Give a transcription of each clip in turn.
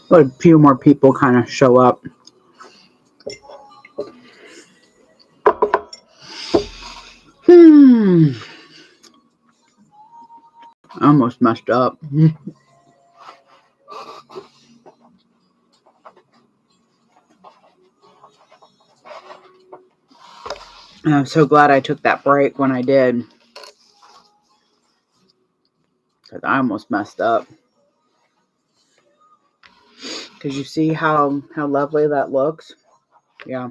But a few more people kind of show up. I almost messed up. And I'm so glad I took that break when I did. Because I almost messed up. Because you see how lovely that looks? Yeah.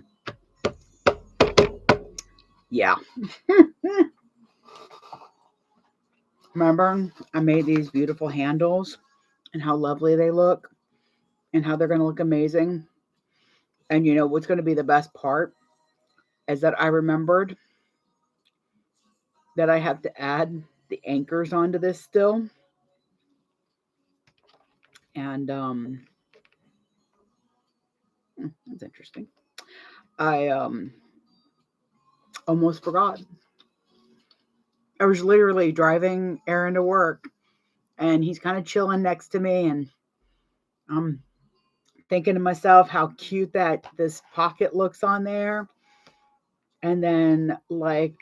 Yeah. Remember, I made these beautiful handles and how lovely they look and how they're going to look amazing. And you know what's going to be the best part is that I remembered that I have to add the anchors onto this still. And that's interesting. I almost forgot. I was literally driving Aaron to work and he's kind of chilling next to me and I'm thinking to myself how cute that this pocket looks on there. And then like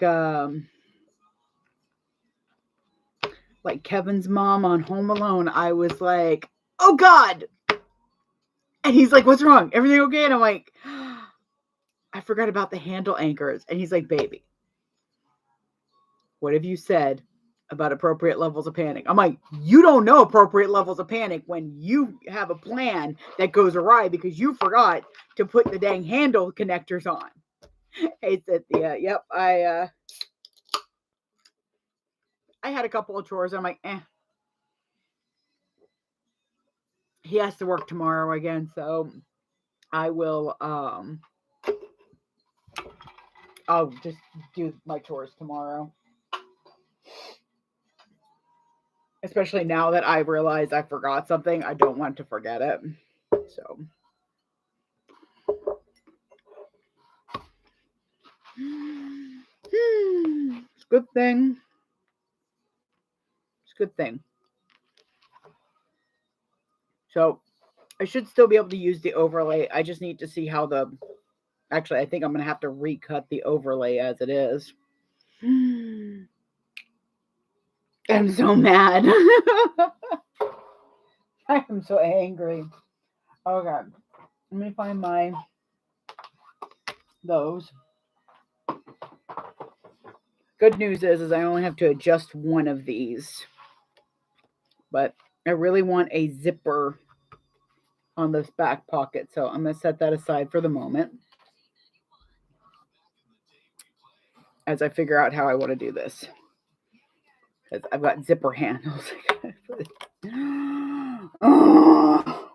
Kevin's mom on Home Alone, I was like, oh God. And he's like, what's wrong? Everything okay? And I'm like, I forgot about the handle anchors. And he's like, baby, what have you said about appropriate levels of panic? I'm like, you don't know appropriate levels of panic when you have a plan that goes awry because you forgot to put the dang handle connectors on. Hey, Cynthia. Yep. I had a couple of chores. I'm like, he has to work tomorrow again. So I will, I'll just do my chores tomorrow. Especially now that I realize I forgot something. I don't want to forget it. So. It's a good thing. It's a good thing. So I should still be able to use the overlay. I just need to see how actually, I think I'm going to have to recut the overlay as it is. I'm so mad. I am so angry. Okay. Let me find those. Good news is I only have to adjust one of these. But I really want a zipper on this back pocket. So I'm going to set that aside for the moment as I figure out how I want to do this. Because I've got zipper handles. Oh.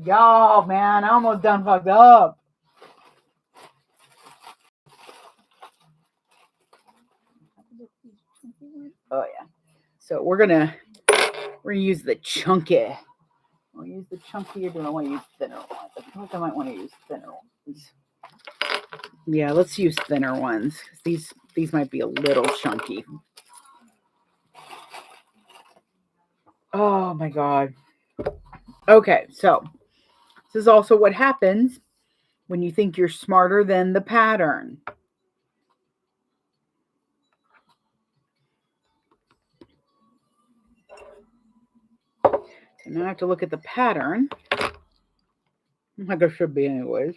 Y'all, man, I almost done fucked up. Oh, yeah. So we're gonna use the chunky. We'll use the chunky. I don't want to use thinner ones. I feel like I might want to use thinner ones. Yeah, let's use thinner ones. These might be a little chunky. Oh my God. Okay, so this is also what happens when you think you're smarter than the pattern. So now I have to look at the pattern. Like I should be anyways.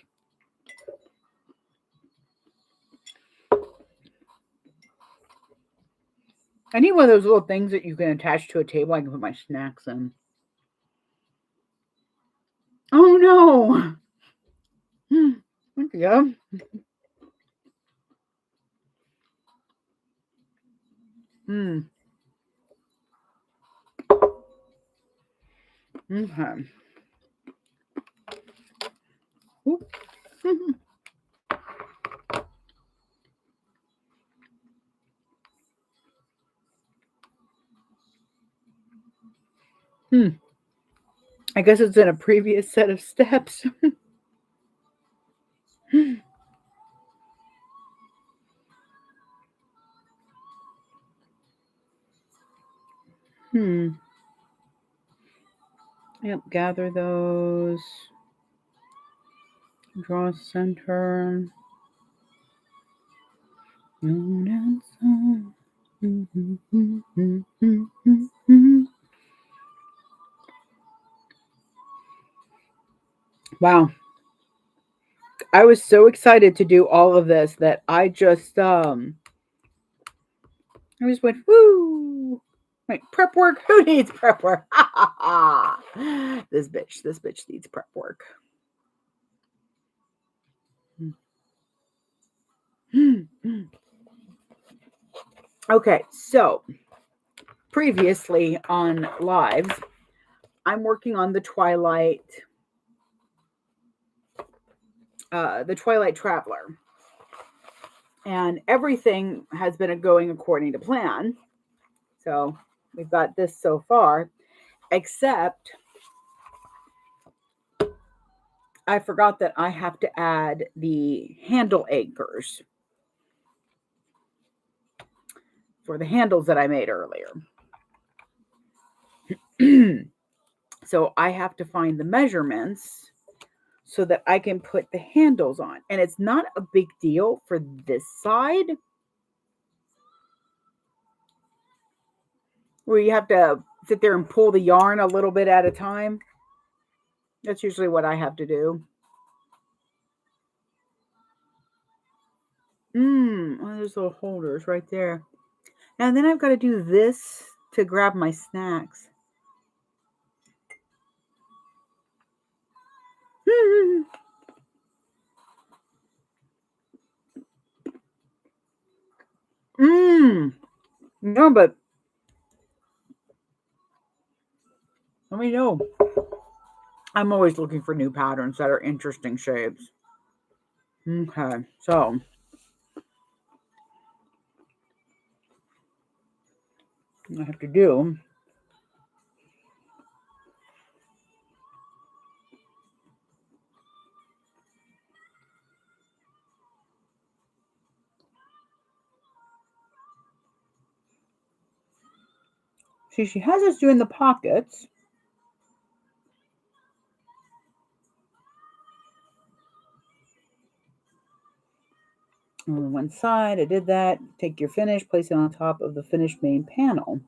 I need one of those little things that you can attach to a table. I can put my snacks in. Oh no. Yeah. Okay. I guess it's in a previous set of steps. Yep, gather those. Draw center. Wow. I was so excited to do all of this that I just went, woo! Wait, prep work? Who needs prep work? This bitch needs prep work. Okay, so previously on lives, I'm working on the Twilight Traveler. And everything has been going according to plan. So we've got this so far, except I forgot that I have to add the handle anchors for the handles that I made earlier. So I have to find the measurements so that I can put the handles on. And it's not a big deal for this side, where you have to sit there and pull the yarn a little bit at a time. That's usually what I have to do. Oh, there's little holders right there. And then I've got to do this to grab my snacks. No, but let me know. I'm always looking for new patterns that are interesting shapes. Okay, so I have to do see, she has us doing the pockets. On one side, I did that. Take your finish, place it on top of the finished main panel.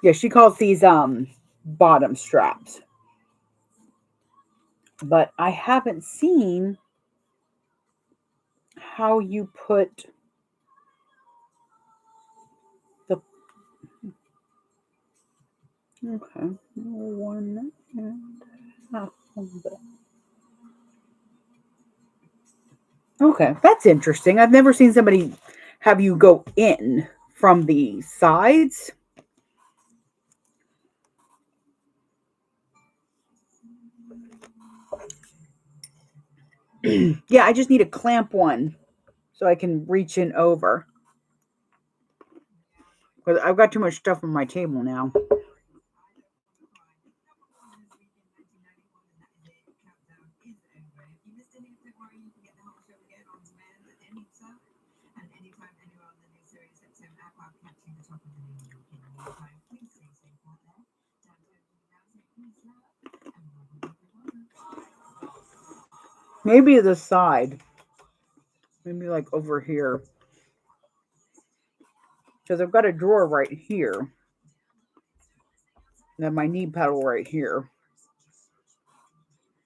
Yeah, she calls these bottom straps. But I haven't seen how you put the okay, one and half of the okay, that's interesting. I've never seen somebody have you go in from the sides. Yeah, I just need a clamp one so I can reach in over. Because I've got too much stuff on my table now. Maybe the side. Maybe like over here. Because I've got a drawer right here. And then my knee pedal right here.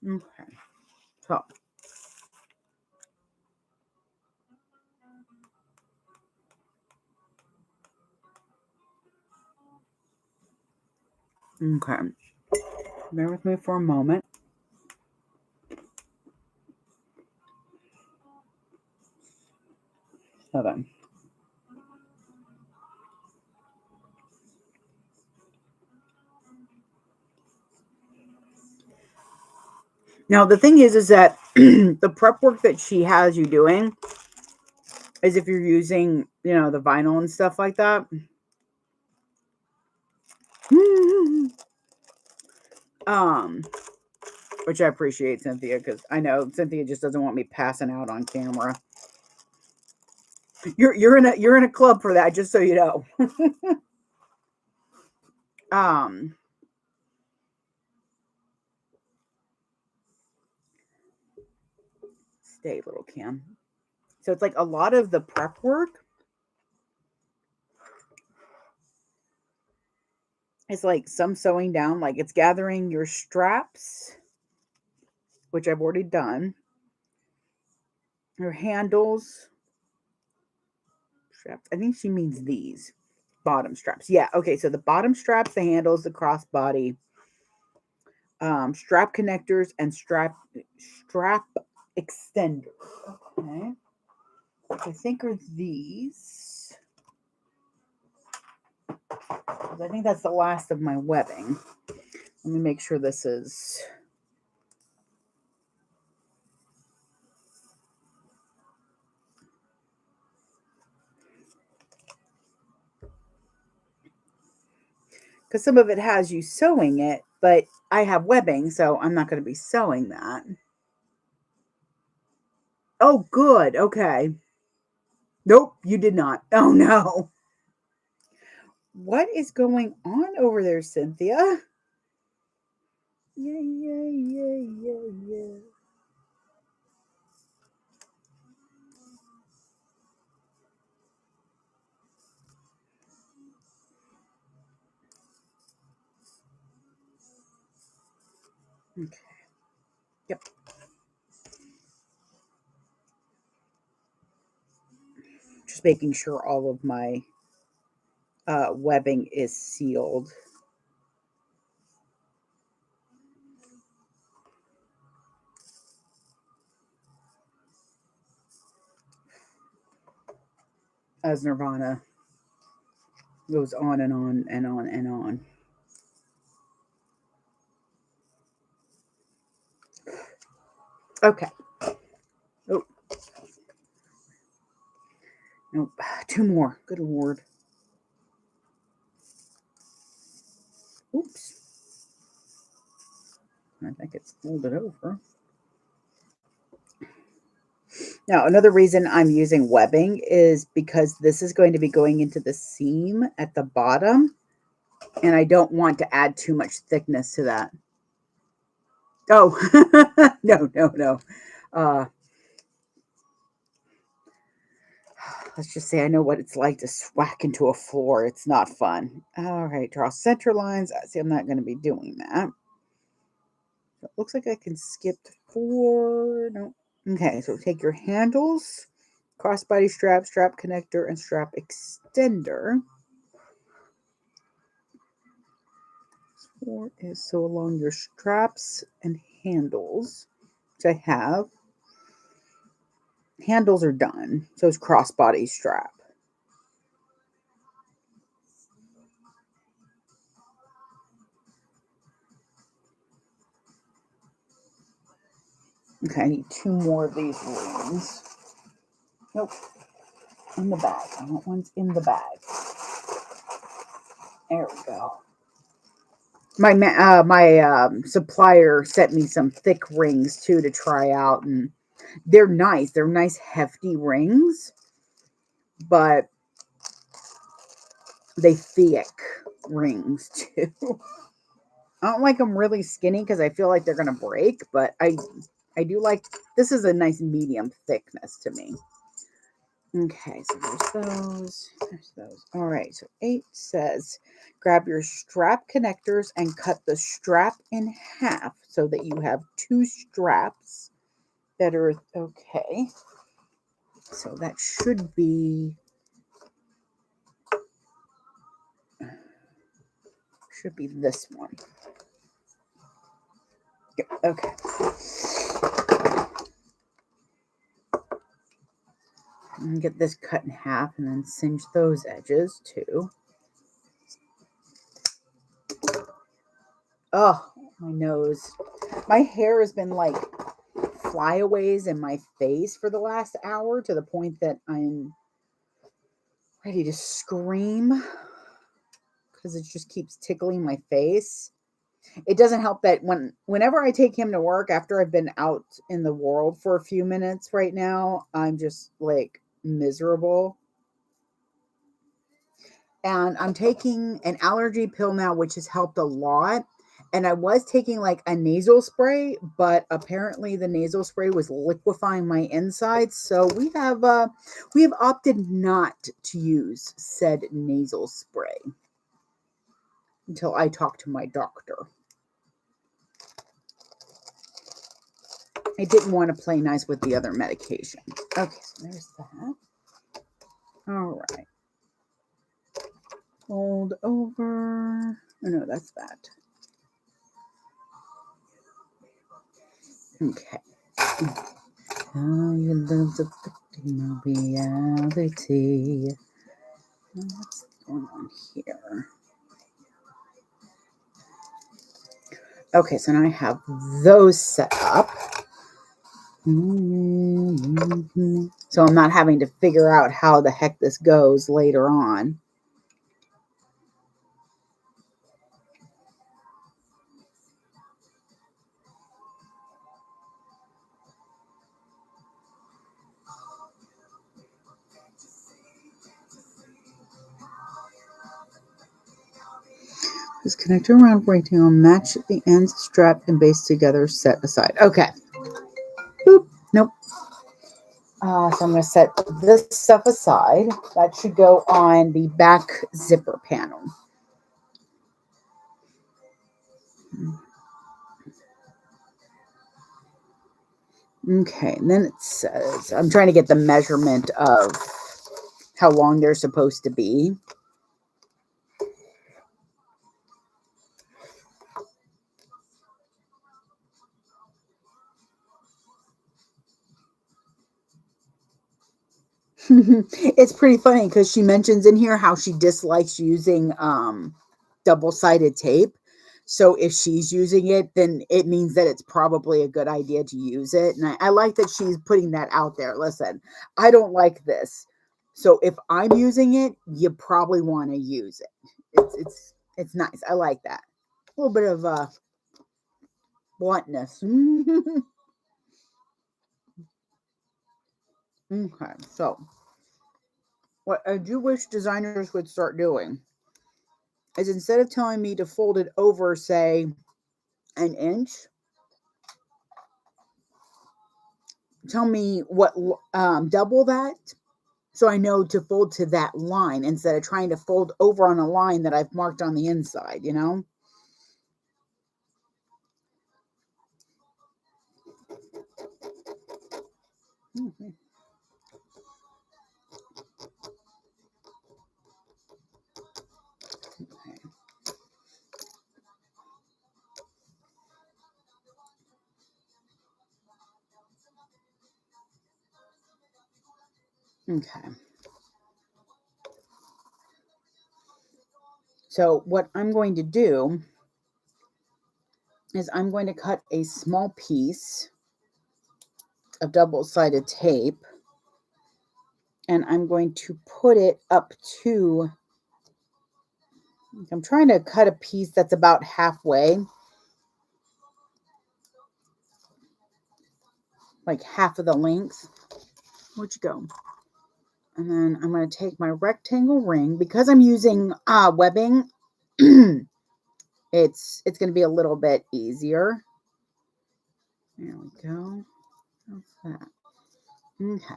Okay. So. Okay. Bear with me for a moment. Seven. Now, the thing is that the prep work that she has you doing is if you're using, the vinyl and stuff like that. Which I appreciate, Cynthia, because I know Cynthia just doesn't want me passing out on camera. You're in a club for that, just so you know. um Stay, little Cam. So it's like a lot of the prep work is like some sewing down, like it's gathering your straps, which I've already done, your handles, straps. I think she means these bottom straps. Yeah, okay. So the bottom straps, the handles, the crossbody, strap connectors, and strap extenders. Okay, which I think are these. I think that's the last of my webbing. Let me make sure this is. Because some of it has you sewing it, but I have webbing, so I'm not going to be sewing that. Oh, good. Okay. Nope, you did not. Oh, no. What is going on over there, Cynthia? Yeah, yeah, yeah, yeah, yeah. Okay. Yep. Just making sure all of my webbing is sealed. As Nirvana goes on and on and on and on. Okay. Oh, nope. Two more. Good Lord. Oops. I think it's folded over. Now, another reason I'm using webbing is because this is going to be going into the seam at the bottom, and I don't want to add too much thickness to that. Oh, no, no, no. Uh, let's just say I know what it's like to swack into a floor. It's not fun. All right, draw center lines. See, I'm not going to be doing that. It looks like I can skip 4. No. Okay, so take your handles, crossbody strap, strap connector, and strap extender. 4 is sew along your straps and handles, which I have. Handles are done, so it's crossbody strap. Okay, I need 2 more of these rings. Nope, in the bag. I want one's in the bag. There we go. My supplier sent me some thick rings too to try out, and they're nice. They're nice, hefty rings, but they thick rings too. I don't like them really skinny because I feel like they're gonna break, but I do like, this is a nice medium thickness to me. Okay, so there's those. All right, so 8 says, grab your strap connectors and cut the strap in half so that you have 2 straps that are, okay. So that should be this one. Okay. And get this cut in half and then cinch those edges too. Oh, my nose. My hair has been like flyaways in my face for the last hour to the point that I'm ready to scream because it just keeps tickling my face. It doesn't help that whenever I take him to work after I've been out in the world for a few minutes right now, I'm just like miserable. And I'm taking an allergy pill now, which has helped a lot. And I was taking like a nasal spray, but apparently the nasal spray was liquefying my insides. So we have opted not to use said nasal spray until I talk to my doctor. I didn't want to play nice with the other medication. Okay, so there's that. All right. Fold over. Oh, no, that's that. Okay. Oh, you love the victim reality. What's going on here? Okay, so now I have those set up. So I'm not having to figure out how the heck this goes later on. This connector around breaking on, match the ends, strap and base together, set aside. Okay. Boop. Nope. So I'm going to set this stuff aside. That should go on the back zipper panel. Okay, and then it says, I'm trying to get the measurement of how long they're supposed to be. It's pretty funny because she mentions in here how she dislikes using double-sided tape. So if she's using it, then it means that it's probably a good idea to use it. And I like that she's putting that out there. Listen, I don't like this. So if I'm using it, you probably want to use it. It's nice. I like that. A little bit of bluntness. Okay, so what I do wish designers would start doing is instead of telling me to fold it over, say, an inch, tell me what double that, so I know to fold to that line instead of trying to fold over on a line that I've marked on the inside, you know? Okay. Okay. So what I'm going to do is I'm going to cut a small piece of double-sided tape and I'm going to put it up to, I'm trying to cut a piece that's about halfway, like half of the length. Where'd you go? And then I'm going to take my rectangle ring. Because I'm using webbing, it's going to be a little bit easier. There we go. How's that? Okay.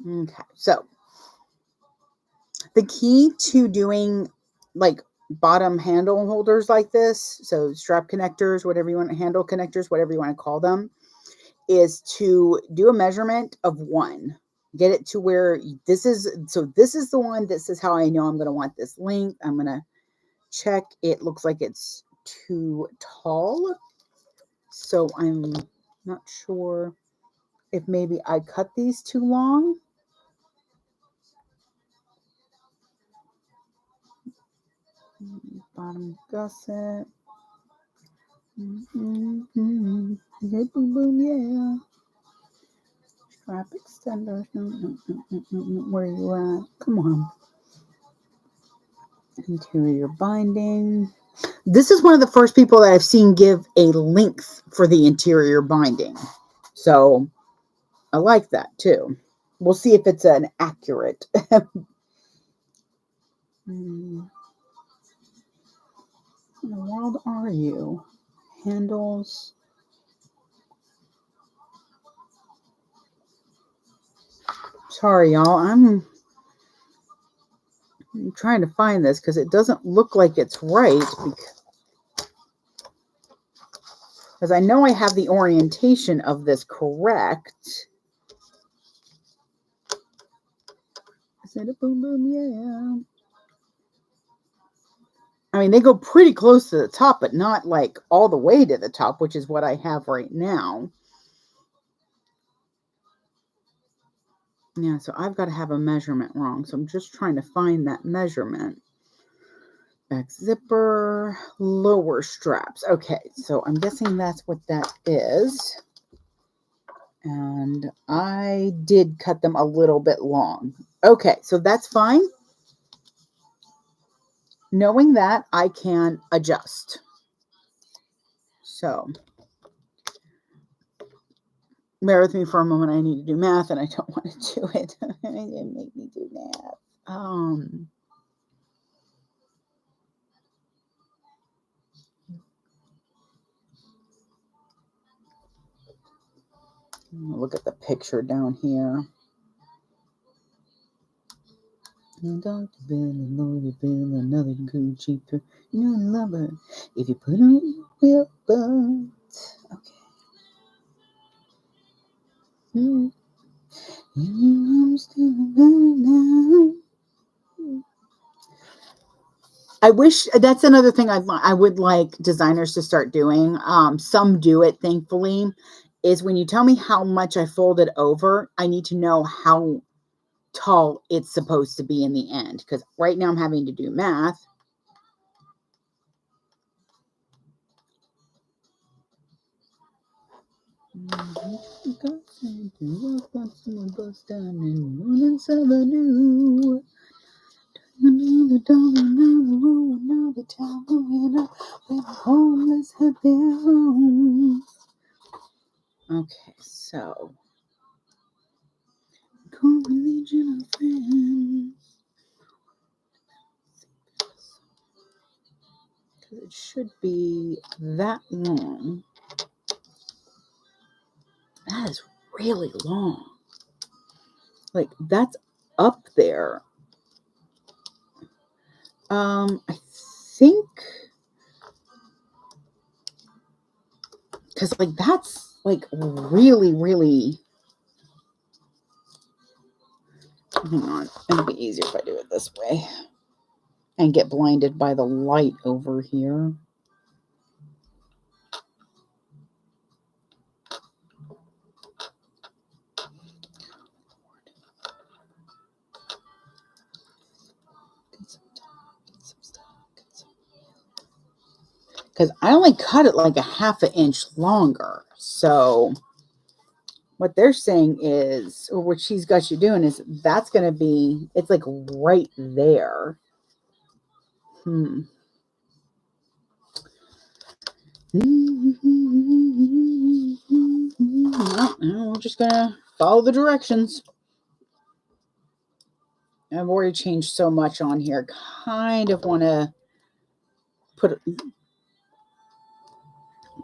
Okay. So the key to doing like bottom handle holders like this, so strap connectors, whatever you want, handle connectors, whatever you want to call them, is to do a measurement of 1. Get it to where this is. So this is the one. This is how I know I'm going to want this length. I'm going to check. It looks like it's too tall. So I'm not sure if maybe I cut these too long. Bottom gusset. Yeah. Strap extenders. No. Where are you at? Come on. Interior binding. This is one of the first people that I've seen give a length for the interior binding. So I like that too. We'll see if it's an accurate. In the world are you? Handles. Sorry, y'all. I'm trying to find this because it doesn't look like it's right. Because I know I have the orientation of this correct. Is it a boom boom? Yeah. I mean, they go pretty close to the top, but not like all the way to the top, which is what I have right now. Yeah, so I've got to have a measurement wrong. So I'm just trying to find that measurement. Back zipper, lower straps. Okay, so I'm guessing that's what that is. And I did cut them a little bit long. Okay, so that's fine. Knowing that, I can adjust. So bear with me for a moment. I need to do math and I don't want to do it. It didn't make me do math. Look at the picture down here. Dr. Bill and Lordy Bill, another Gucci per new lover. If you put on your butt. Okay. I'm still now. I wish that's another thing I would like designers to start doing. Some do it, thankfully, is when you tell me how much I folded over, I need to know how tall it's supposed to be in the end. Because right now I'm having to do math. Another dollar, another room, another town, where homeless have their homes. Okay, so call the Legion of Friends. Because it should be that long. That is really long. Like, that's up there. I think, because like that's like really, really. Hang on, it'll be easier if I do it this way and get blinded by the light over here. Because I only cut it like a half an inch longer. So what they're saying is, or what she's got you doing is, that's going to be, it's like right there. We're just going to follow the directions. I've already changed so much on here. Kind of want to put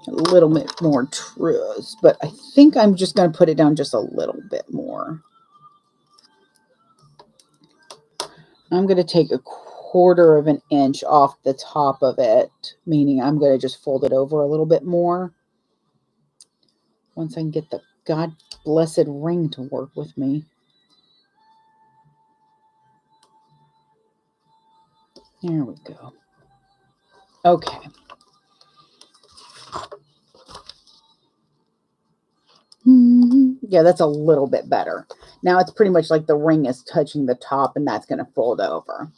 a little bit more truth, but I think I'm just going to put it down just a little bit more. I'm going to take a 1/4 of an inch off the top of it, meaning I'm going to just fold it over a little bit more. Once I can get the God blessed ring to work with me. There we go. Okay. Yeah, that's a little bit better. Now it's pretty much like the ring is touching the top, and that's going to fold over.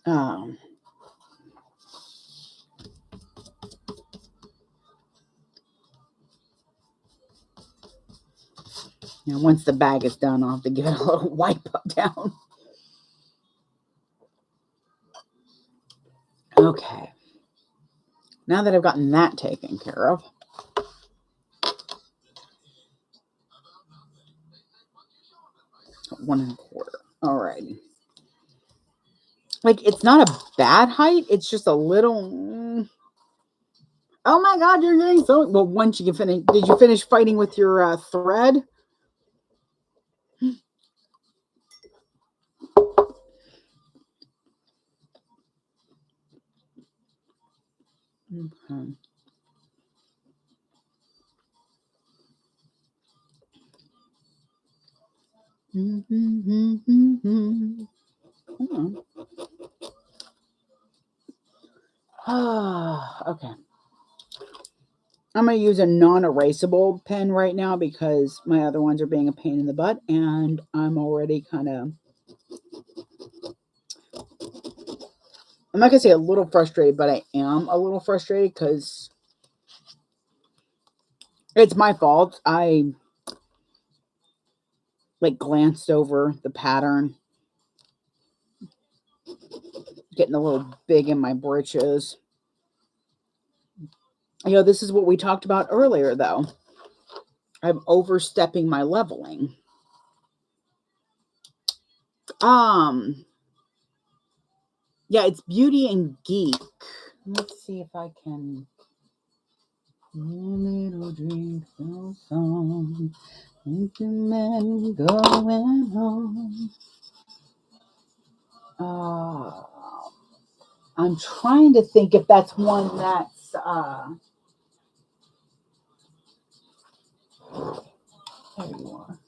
Now, once the bag is done, I'll have to give it a little wipe up down. Okay. Now that I've gotten that taken care of. $1.25. All right. Like, it's not a bad height. It's just a little. Oh my God, you're getting so. Well, once you can finish. Did you finish fighting with your thread? Okay. Okay. I'm going to use a non-erasable pen right now because my other ones are being a pain in the butt, and I'm already kind of, I'm not going to say a little frustrated, but I am a little frustrated because it's my fault. I like glanced over the pattern, getting a little big in my britches. You know, this is what we talked about earlier, though. I'm overstepping my leveling. Yeah, it's Beauty and Geek. Let's see if I can. Little drink of song, men going home. I'm trying to think if that's one that's there you are.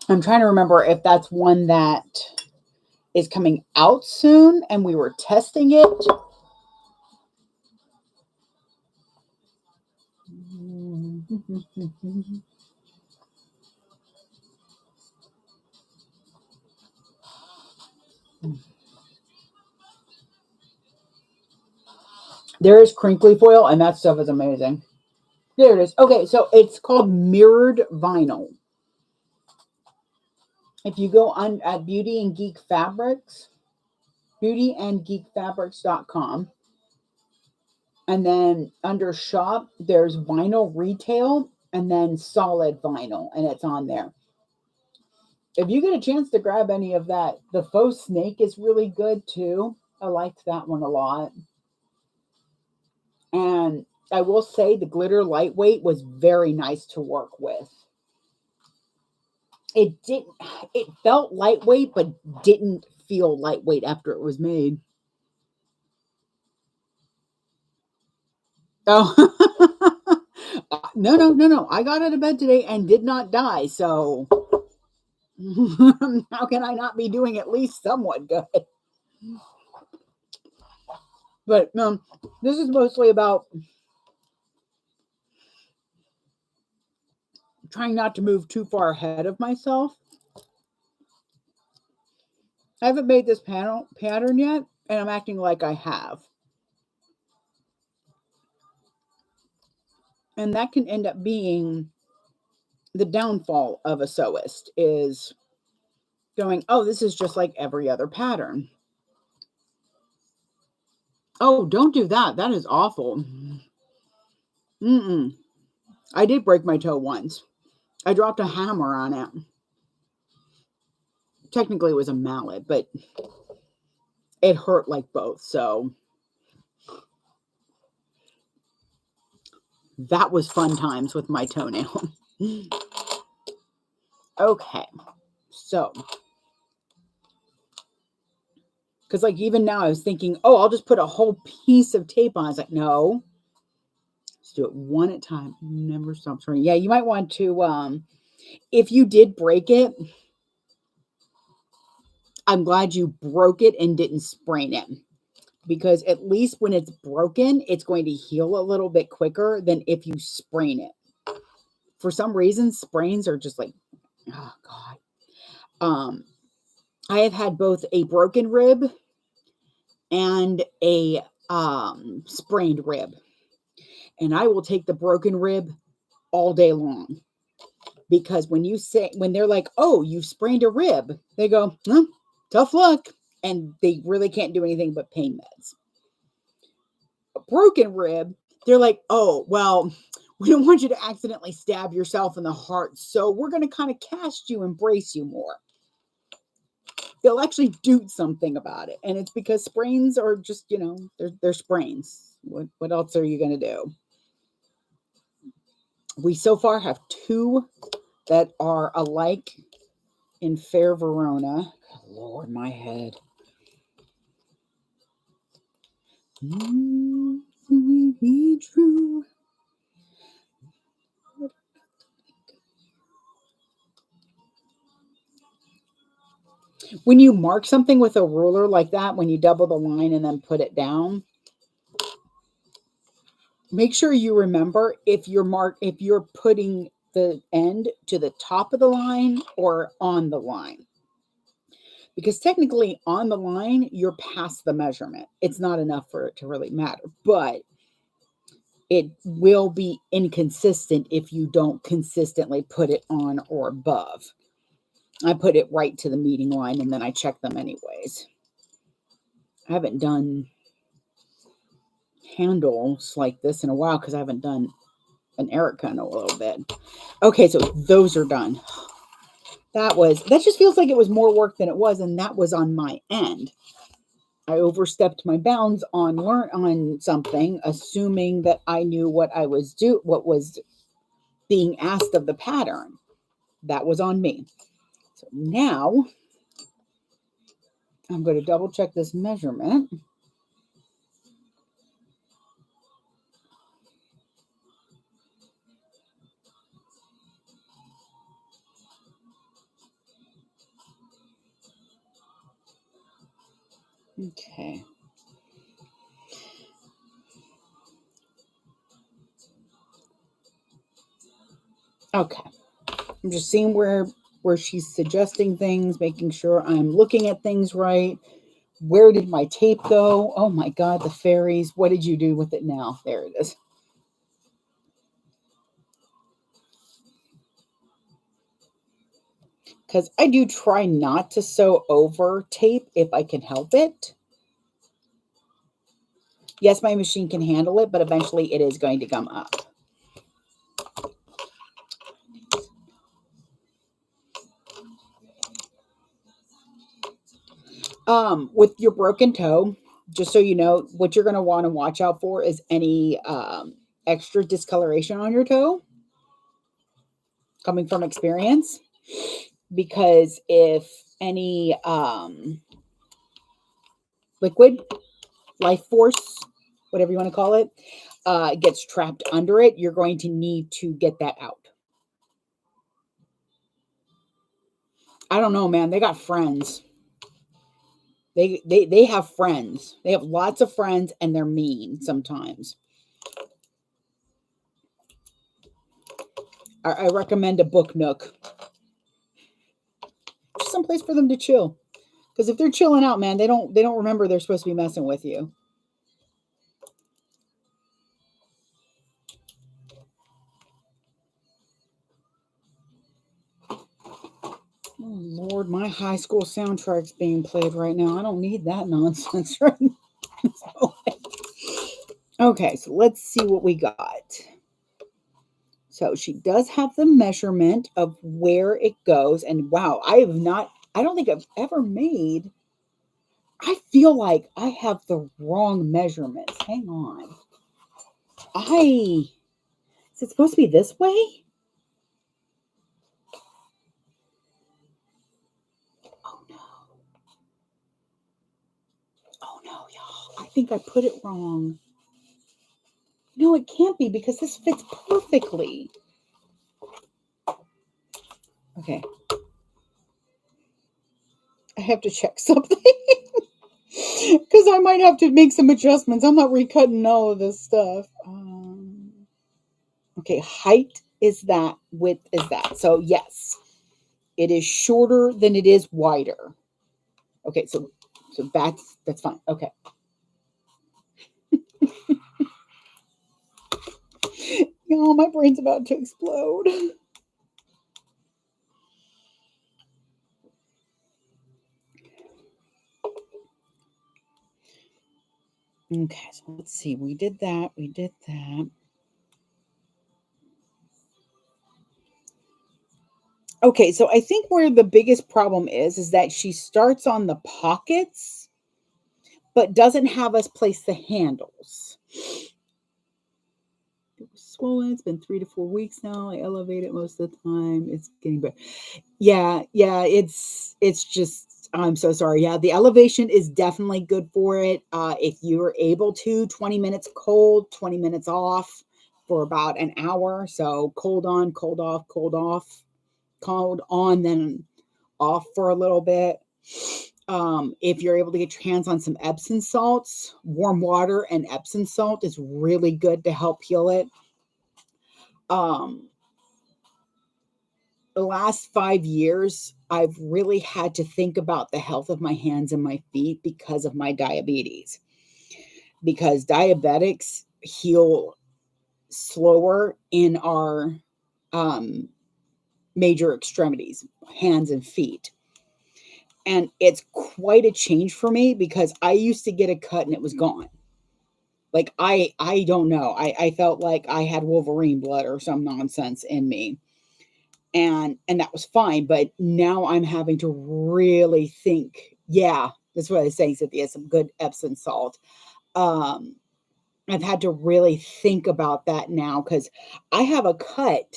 I'm trying to remember if that's one that is coming out soon and we were testing it. There is crinkly foil, and that stuff is amazing. There it is. Okay, so it's called mirrored vinyl. If you go on at Beauty and Geek Fabrics, beautyandgeekfabrics.com, and then under shop, there's vinyl retail and then solid vinyl, and it's on there. If you get a chance to grab any of that, the faux snake is really good too. I liked that one a lot. And I will say the glitter lightweight was very nice to work with. It felt lightweight, but didn't feel lightweight after it was made. Oh, no. I got out of bed today and did not die. So how can I not be doing at least somewhat good? But this is mostly about trying not to move too far ahead of myself. I haven't made this pattern yet, and I'm acting like I have. And that can end up being the downfall of a sewist, is going, oh, this is just like every other pattern. Oh, don't do that. That is awful. I did break my toe once. I dropped a hammer on it. Technically, it was a mallet, but it hurt like both. So that was fun times with my toenail. Okay. So, because like even now I was thinking, oh, I'll just put a whole piece of tape on. I was like, no. Let's do it one at a time. Never stop trying. Yeah, you might want to, if you did break it, I'm glad you broke it and didn't sprain it. Because at least when it's broken, it's going to heal a little bit quicker than if you sprain it. For some reason, sprains are just like, oh God. I have had both a broken rib and a sprained rib. And I will take the broken rib all day long. Because when they're like, oh, you sprained a rib, they go, tough luck. And they really can't do anything but pain meds. broken rib, they're like, oh, well, we don't want you to accidentally stab yourself in the heart, so we're going to kind of cast you and brace you more. They'll actually do something about it. And it's because sprains are just, they're sprains. What else are you going to do? We so far have 2 that are alike in Fair Verona. Lord, my head. Be true. When you mark something with a ruler like that, when you double the line and then put it down, make sure you remember if you're putting the end to the top of the line or on the line. Because technically on the line, you're past the measurement. It's not enough for it to really matter, but it will be inconsistent if you don't consistently put it on or above. I put it right to the meeting line and then I check them anyways. I haven't done handles like this in a while because I haven't done an Erica in a little bit. Okay, so those are done. That just feels like it was more work than it was, and that was on my end. I overstepped my bounds on something, assuming that I knew what was being asked of the pattern. That was on me. So now I'm going to double check this measurement. Okay. Okay. I'm just seeing where she's suggesting things, making sure I'm looking at things right. Where did my tape go? Oh my God, the fairies. What did you do with it now? There it is. Because I do try not to sew over tape if I can help it. Yes, my machine can handle it, but eventually it is going to come up. With your broken toe, just so you know, what you're going to want to watch out for is any extra discoloration on your toe, coming from experience. Because if any liquid, life force, whatever you want to call it, gets trapped under it, you're going to need to get that out. I don't know, man. They got friends. They have friends. They have lots of friends, and they're mean sometimes. I recommend a book nook. Just someplace for them to chill. Because if they're chilling out, man, they don't remember they're supposed to be messing with you. Oh, Lord, my high school soundtrack's being played right now. I don't need that nonsense right now. Okay, so let's see what we got. So she does have the measurement of where it goes. And wow, I don't think I've ever made, I feel like I have the wrong measurements. Hang on. Is it supposed to be this way? Oh no. Oh no, y'all. I think I put it wrong. No, it can't be because this fits perfectly. Okay. I have to check something. Because I might have to make some adjustments. I'm not recutting all of this stuff. Okay, height is that, width is that. So yes, it is shorter than it is wider. Okay, so that's fine. Okay. Y'all, my brain's about to explode. Okay, so let's see. We did that. We did that. Okay, so I think where the biggest problem is that she starts on the pockets, but doesn't have us place the handles. It was swollen. It's been 3 to 4 weeks now. I elevate it most of the time. It's getting better. Yeah, yeah. It's just. I'm so sorry. Yeah, the elevation is definitely good for it. If you're able to, 20 minutes cold, 20 minutes off for about an hour. So cold on, cold off, cold off, cold on, then off for a little bit. If you're able to get your hands on some Epsom salts, warm water and Epsom salt is really good to help heal it. Um, the last 5 years, I've really had to think about the health of my hands and my feet because of my diabetes. Because diabetics heal slower in our um, major extremities, hands and feet. And it's quite a change for me because I used to get a cut and it was gone. Like I don't know. I felt like I had Wolverine blood or some nonsense in me. And that was fine, but now I'm having to really think. Yeah, that's what I was saying, Cynthia, some good Epsom salt. Um I've had to really think about that now because I have a cut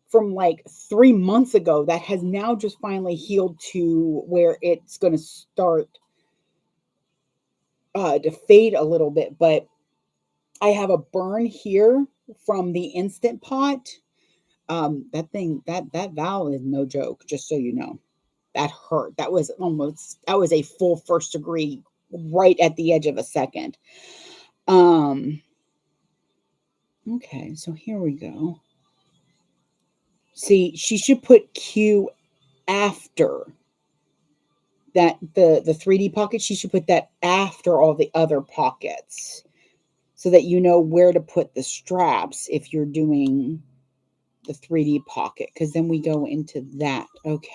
from like 3 months ago that has now just finally healed to where it's going to start to fade a little bit, but I have a burn here from the Instant Pot. That thing, that valve is no joke, just so you know. That hurt. That was a full first degree right at the edge of a second. Um, okay, so here we go. See, she should put Q after that the 3D pocket. She should put that after all the other pockets so that you know where to put the straps if you're doing the 3D pocket, because then we go into that. Okay,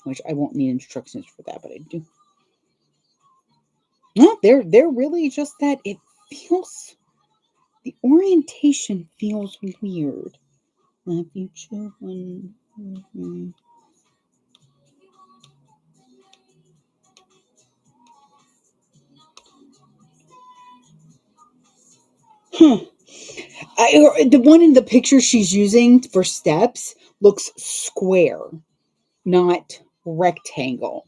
which I won't need instructions for that, but I do. No, they're really just that it feels the orientation feels weird. If you choose one, huh. The one in the picture she's using for steps looks square, not rectangle.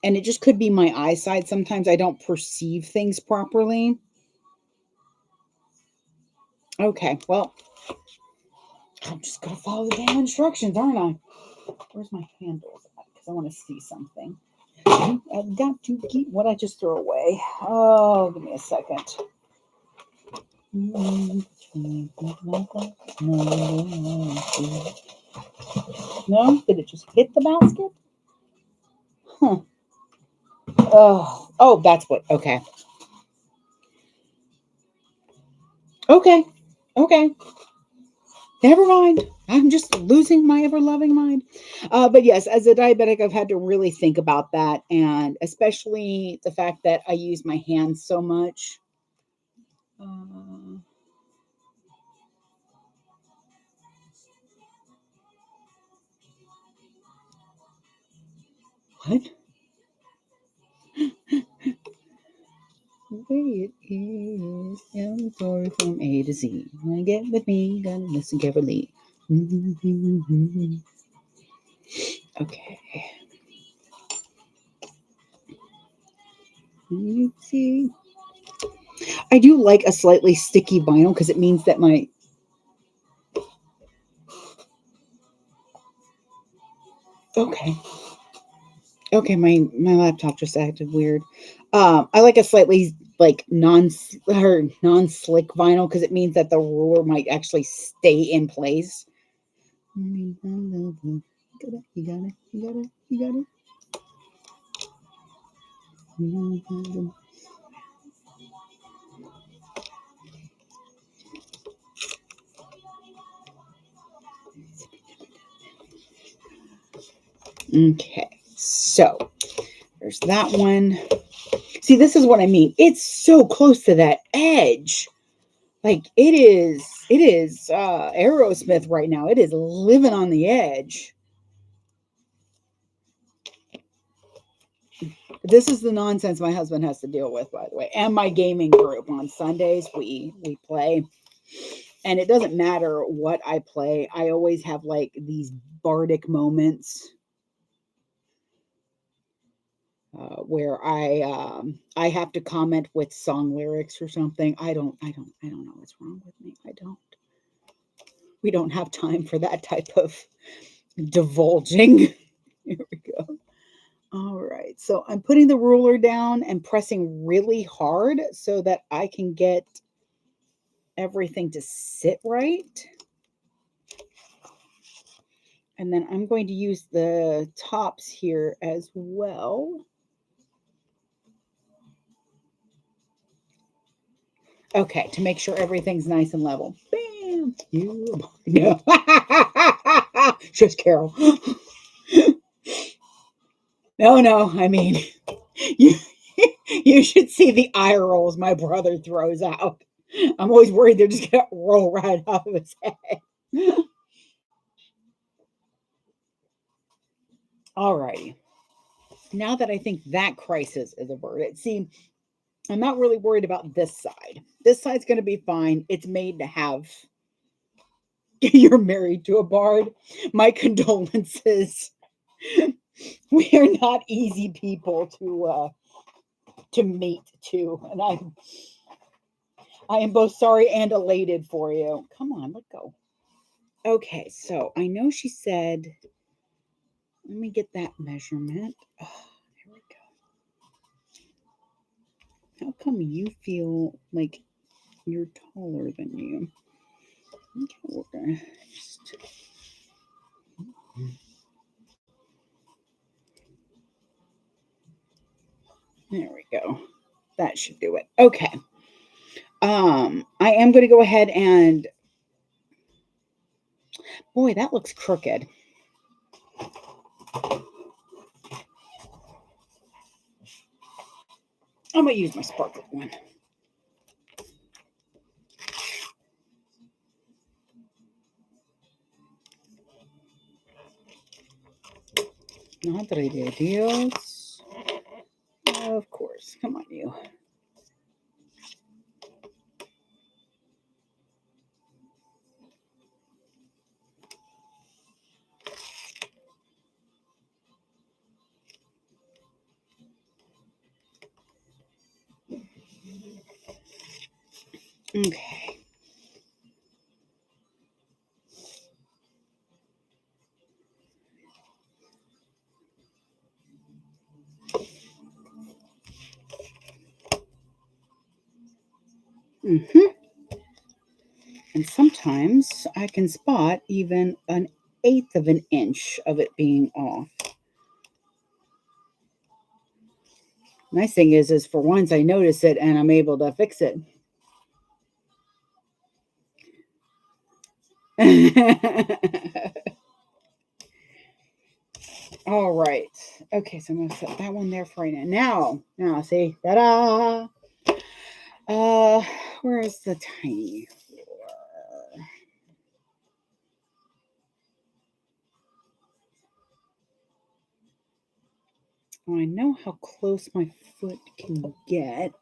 And it just could be my eyesight. Sometimes I don't perceive things properly. Okay, well, I'm just gonna follow the damn instructions, aren't I? Where's my handles at? Because I want to see something. I've got to keep what I just threw away. Oh, give me a second. No? Did it just hit the basket? Huh. Oh, that's what. Okay. Okay. Okay. Never mind. I'm just losing my ever loving mind. But yes, as a diabetic, I've had to really think about that. And especially the fact that I use my hands so much. What? The way it is, a story from A to Z. Wanna get with me, gotta listen carefully. Okay. Let's see. I do like a slightly sticky vinyl because it means that my. Okay. Okay, my laptop just acted weird. I like a slightly like non slick vinyl because it means that the ruler might actually stay in place. You got it. You got it. You got it. You got it. Okay, so there's that one. See, this is what I mean. It's so close to that edge. Like it is Aerosmith right now. It is living on the edge. This is the nonsense my husband has to deal with, by the way. And my gaming group on Sundays, we play. And it doesn't matter what I play. I always have like these bardic moments where I have to comment with song lyrics or something. I don't know what's wrong with me. I don't. We don't have time for that type of divulging. Here we go. All right. So I'm putting the ruler down and pressing really hard so that I can get everything to sit right. And then I'm going to use the tops here as well. Okay, to make sure everything's nice and level. Bam! No. Shush, Carol. No. I mean, you, you should see the eye rolls my brother throws out. I'm always worried they're just going to roll right off of his head. All righty. Now that I think that crisis is averted, see, I'm not really worried about this side. This side's going to be fine. It's made to have. You're married to a bard. My condolences. We are not easy people to meet to, and I am both sorry and elated for you. Come on, let go. Okay, so I know she said. Let me get that measurement. Oh, there we go. How come you feel like you're taller than you? Okay, we're gonna just. There we go. That should do it. Okay. I am going to go ahead and. Boy, that looks crooked. I'm going to use my sparkle one. Madre de Dios. Of course. Come on, you. Okay. And sometimes I can spot even an eighth of an inch of it being off. Nice thing is for once I notice it and I'm able to fix it. All right. Okay, so I'm gonna set that one there for right now. Now, see, ta-da! Where is the tiny floor? Oh, I know how close my foot can get.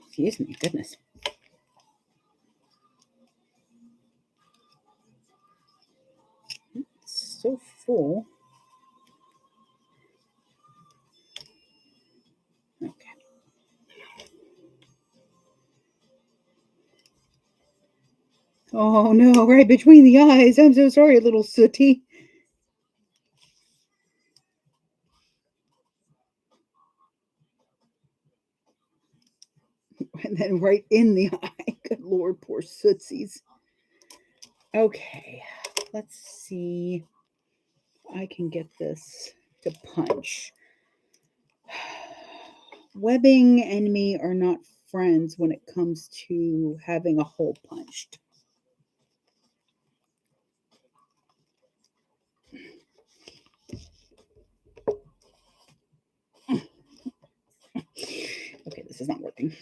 Excuse me, goodness. It's so full. Okay. Oh no, right between the eyes. I'm so sorry, little sooty. And then right in the eye. Good Lord, poor sootsies. Okay, let's see if I can get this to punch. Webbing and me are not friends when it comes to having a hole punched. this is not working.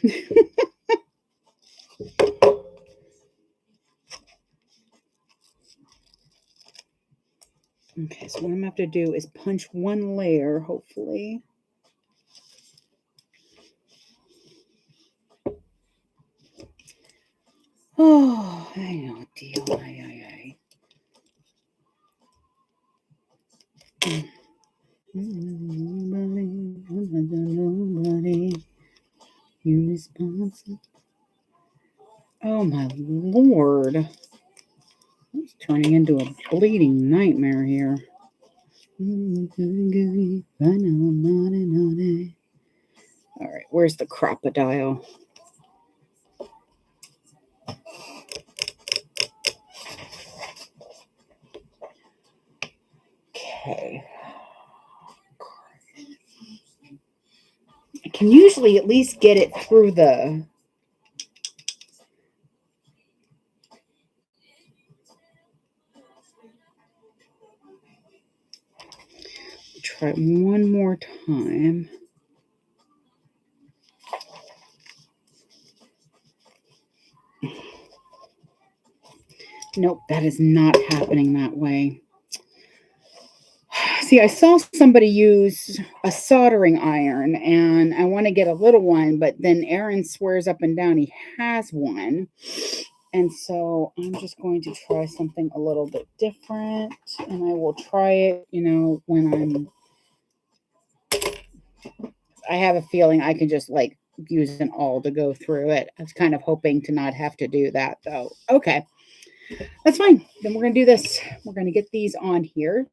Okay, so what I'm going to have to do is punch one layer, hopefully. Oh, I know, deal. Nobody, you responsible. Oh my Lord. It's turning into a bleeding nightmare here. All right, where's the crocodile? Okay. I can usually at least get it through the... Try one more time. Nope, that is not happening that way. See, I saw somebody use a soldering iron, and I want to get a little one, but then Aaron swears up and down he has one. And so I'm just going to try something a little bit different, and I will try it, when I have a feeling I can just like use an awl to go through it. I was kind of hoping to not have to do that though. Okay, that's fine. Then we're going to do this. We're going to get these on here.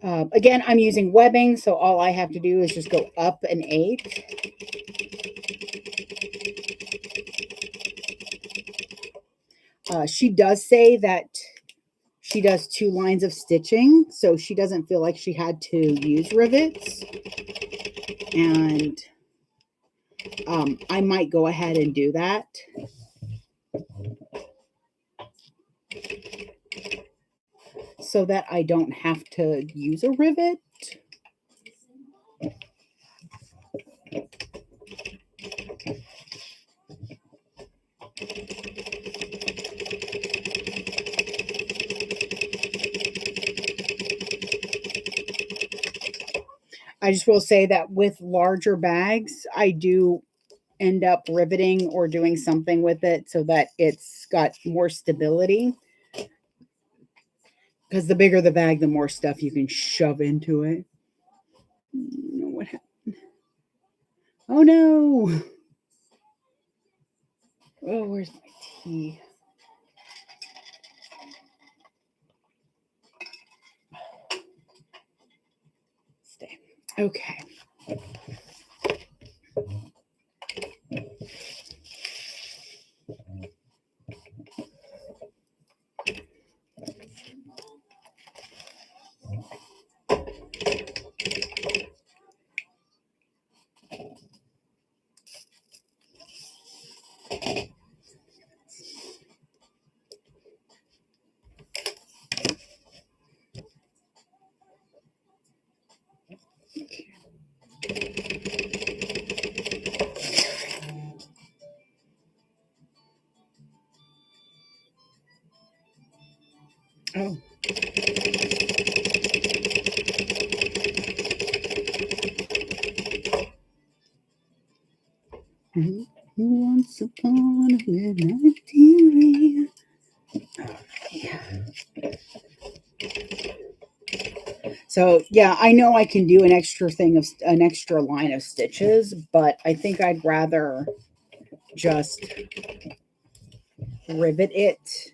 Again, I'm using webbing, so all I have to do is just go up an eighth. She does say that she does 2 lines of stitching, so she doesn't feel like she had to use rivets. And I might go ahead and do that. So that I don't have to use a rivet. I just will say that with larger bags, I do end up riveting or doing something with it so that it's got more stability. Because the bigger the bag, the more stuff you can shove into it. What happened? Oh no! Oh, where's my tea? Stay. Okay. Oh. Once upon a midnight TV. So yeah, I know I can do an extra line of stitches, but I think I'd rather just rivet it.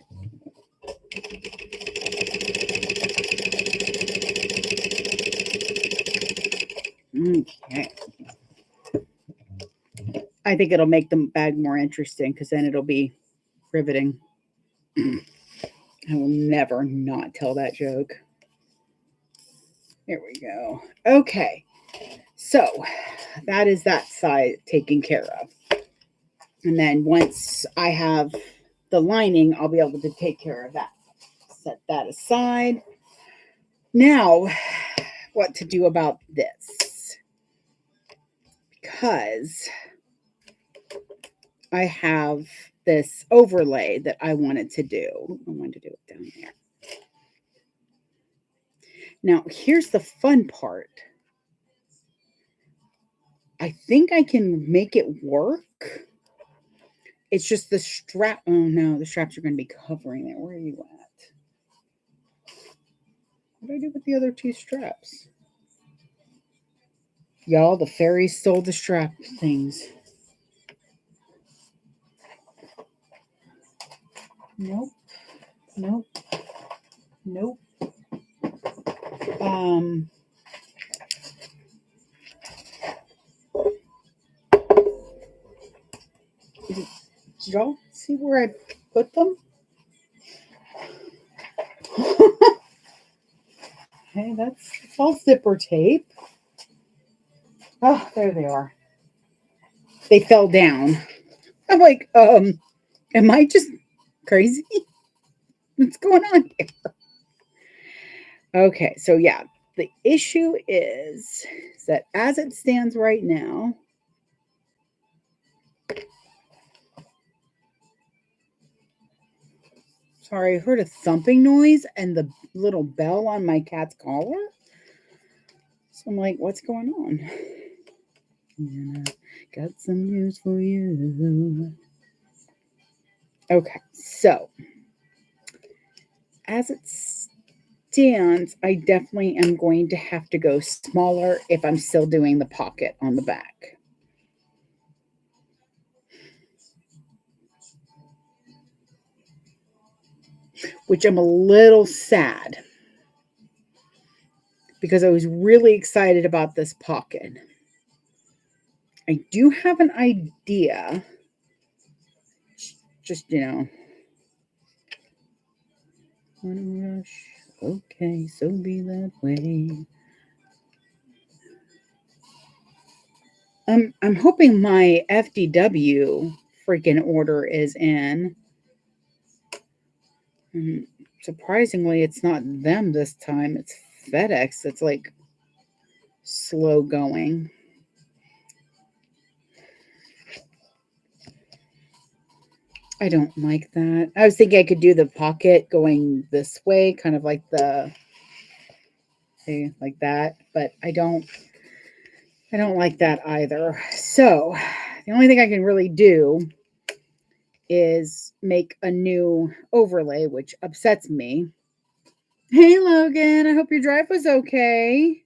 Okay. I think it'll make the bag more interesting because then it'll be riveting. I will never not tell that joke. Here we go. Okay. So that is that side taken care of. And then once I have the lining, I'll be able to take care of that. Set that aside. Now, what to do about this? because I have this overlay that I wanted to do. I wanted to do it down there. Now, here's the fun part. I think I can make it work. It's just the strap. Oh no, the straps are going to be covering it. Where are you at? What did I do with the other two straps? Y'all, the fairy stole the strap things. Nope. Nope. Nope. Did y'all see where I put them? Okay, that's all zipper tape. Oh, there they are. They fell down. I'm like, am I just crazy? What's going on here? Okay, so yeah, the issue is that as it stands right now, sorry, I heard a thumping noise and the little bell on my cat's collar. So I'm like, what's going on? Yeah, got some news for you. Okay, so as it stands, I definitely am going to have to go smaller if I'm still doing the pocket on the back. Which I'm a little sad because I was really excited about this pocket. I do have an idea. Just, wanna rush. Okay, so be that way. I'm hoping my FDW freaking order is in. And surprisingly, it's not them this time. It's FedEx. It's like slow going. I don't like that. I was thinking I could do the pocket going this way, kind of like like that, but I don't like that either. So the only thing I can really do is make a new overlay, which upsets me. Hey, Logan, I hope your drive was okay.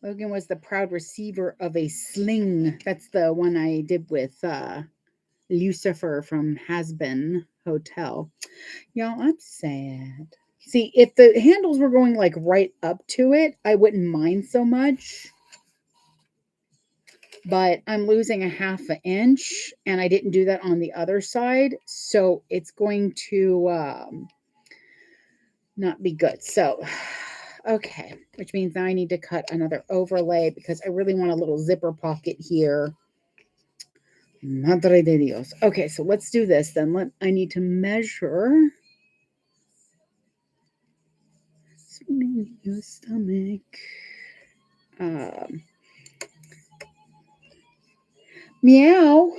Logan was the proud receiver of a sling. That's the one I did with Lucifer from Has-Been Hotel. Y'all, I'm sad. See, if the handles were going like right up to it, I wouldn't mind so much. But I'm losing a ½ inch and I didn't do that on the other side. So it's going to not be good. So, okay, which means now I need to cut another overlay because I really want a little zipper pocket here. Madre de Dios. Okay, so let's do this then. I need to measure your stomach. Meow.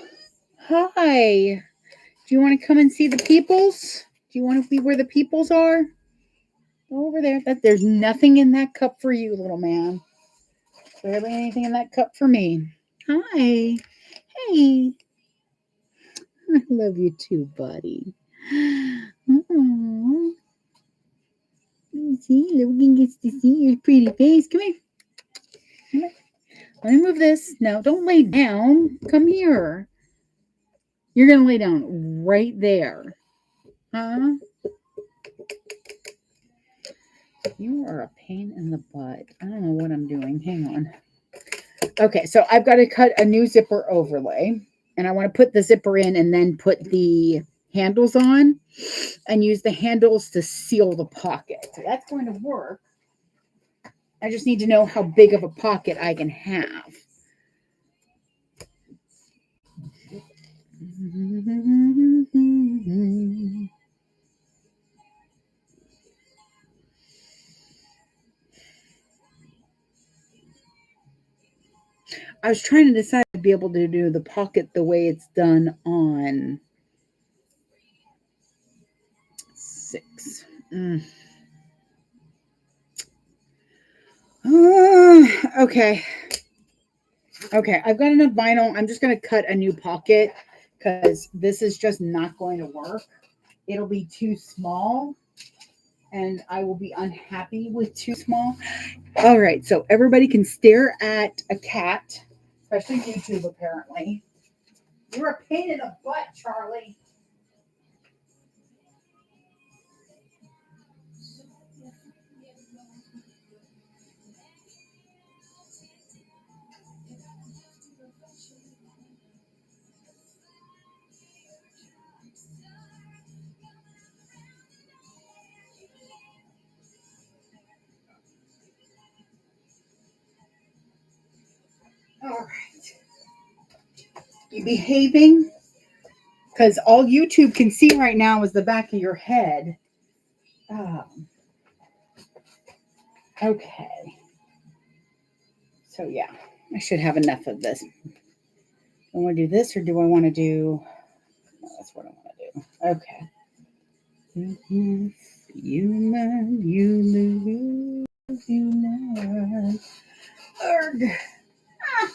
Hi. Do you want to come and see the peoples? Do you want to be where the peoples are? Go over there. There's nothing in that cup for you, little man. Barely anything in that cup for me. Hi. Hey. I love you too, buddy. Aww. See, Logan gets to see your pretty face. Come here. Come here. Let me move this. No, don't lay down. Come here. You're going to lay down right there. Huh? You are a pain in the butt. I don't know what I'm doing. Hang on. Okay, so I've got to cut a new zipper overlay. And I want to put the zipper in and then put the handles on and use the handles to seal the pocket. So that's going to work. I just need to know how big of a pocket I can have. I was trying to decide to be able to do the pocket the way it's done on 6. Okay. Okay, I've got enough vinyl. I'm just going to cut a new pocket because this is just not going to work. It'll be too small and I will be unhappy with too small. All right, so everybody can stare at a cat, especially YouTube apparently. You're a pain in the butt, Charlie. All right. You behaving? Because all YouTube can see right now is the back of your head. Okay. So yeah, I should have enough of this. Do I want to do this or do I want to do... No, that's what I want to do. Okay. You learn, you lose, you learn.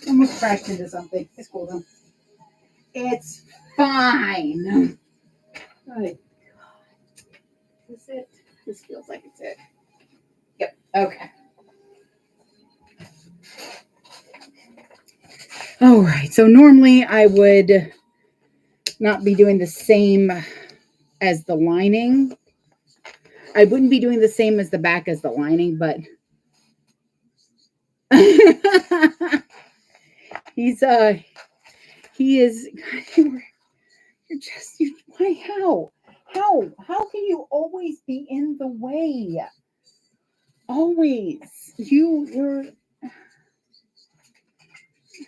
Almost crashed into something. It's cool though. It's fine. Good. Is it? This feels like it's it. Yep. Okay. All right. So normally I would not be doing the same as the lining. I wouldn't be doing the same as the back as the lining, but he is how can you always be in the way? Always. You're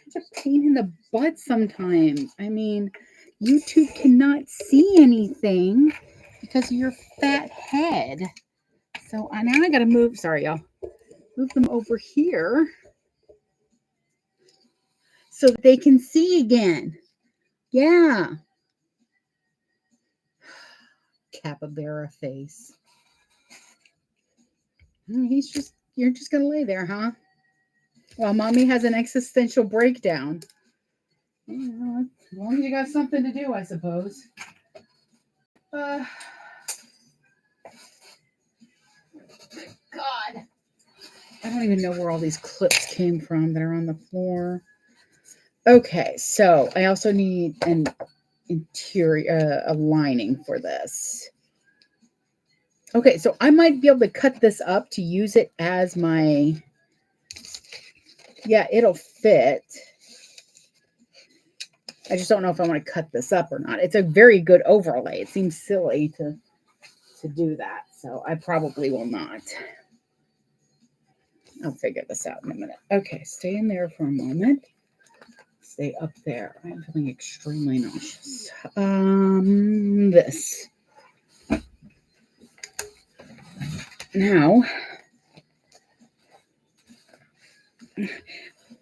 such a pain in the butt sometimes. I mean, YouTube cannot see anything because of your fat head. So now I gotta move. Sorry, y'all. Move them over here so that they can see again. Yeah. Capybara face. You're just gonna lay there, huh? While mommy has an existential breakdown. As long as you got something to do, I suppose. God. I don't even know where all these clips came from that are on the floor. Okay, so I also need an interior, a lining for this. Okay, so I might be able to cut this up to use it as my... Yeah, it'll fit. I just don't know if I want to cut this up or not. It's a very good overlay. It seems silly to do that, so I probably will not. I'll figure this out in a minute. Okay, stay in there for a moment. Stay up there. I'm feeling extremely nauseous. This. Now,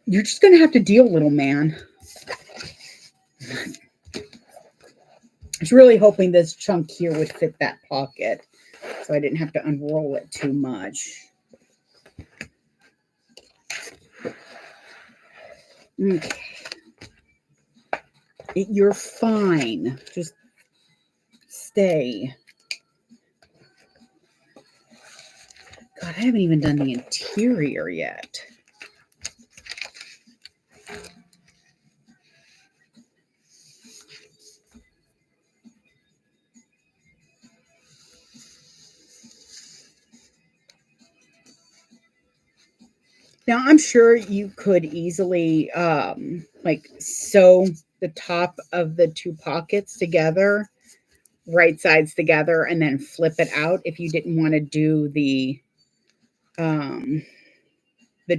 you're just going to have to deal, little man. I was really hoping this chunk here would fit that pocket, so I didn't have to unroll it too much. Okay. You're fine. Just stay. God, I haven't even done the interior yet. Now, I'm sure you could easily like sew the top of the two pockets together, right sides together, and then flip it out if you didn't want to do the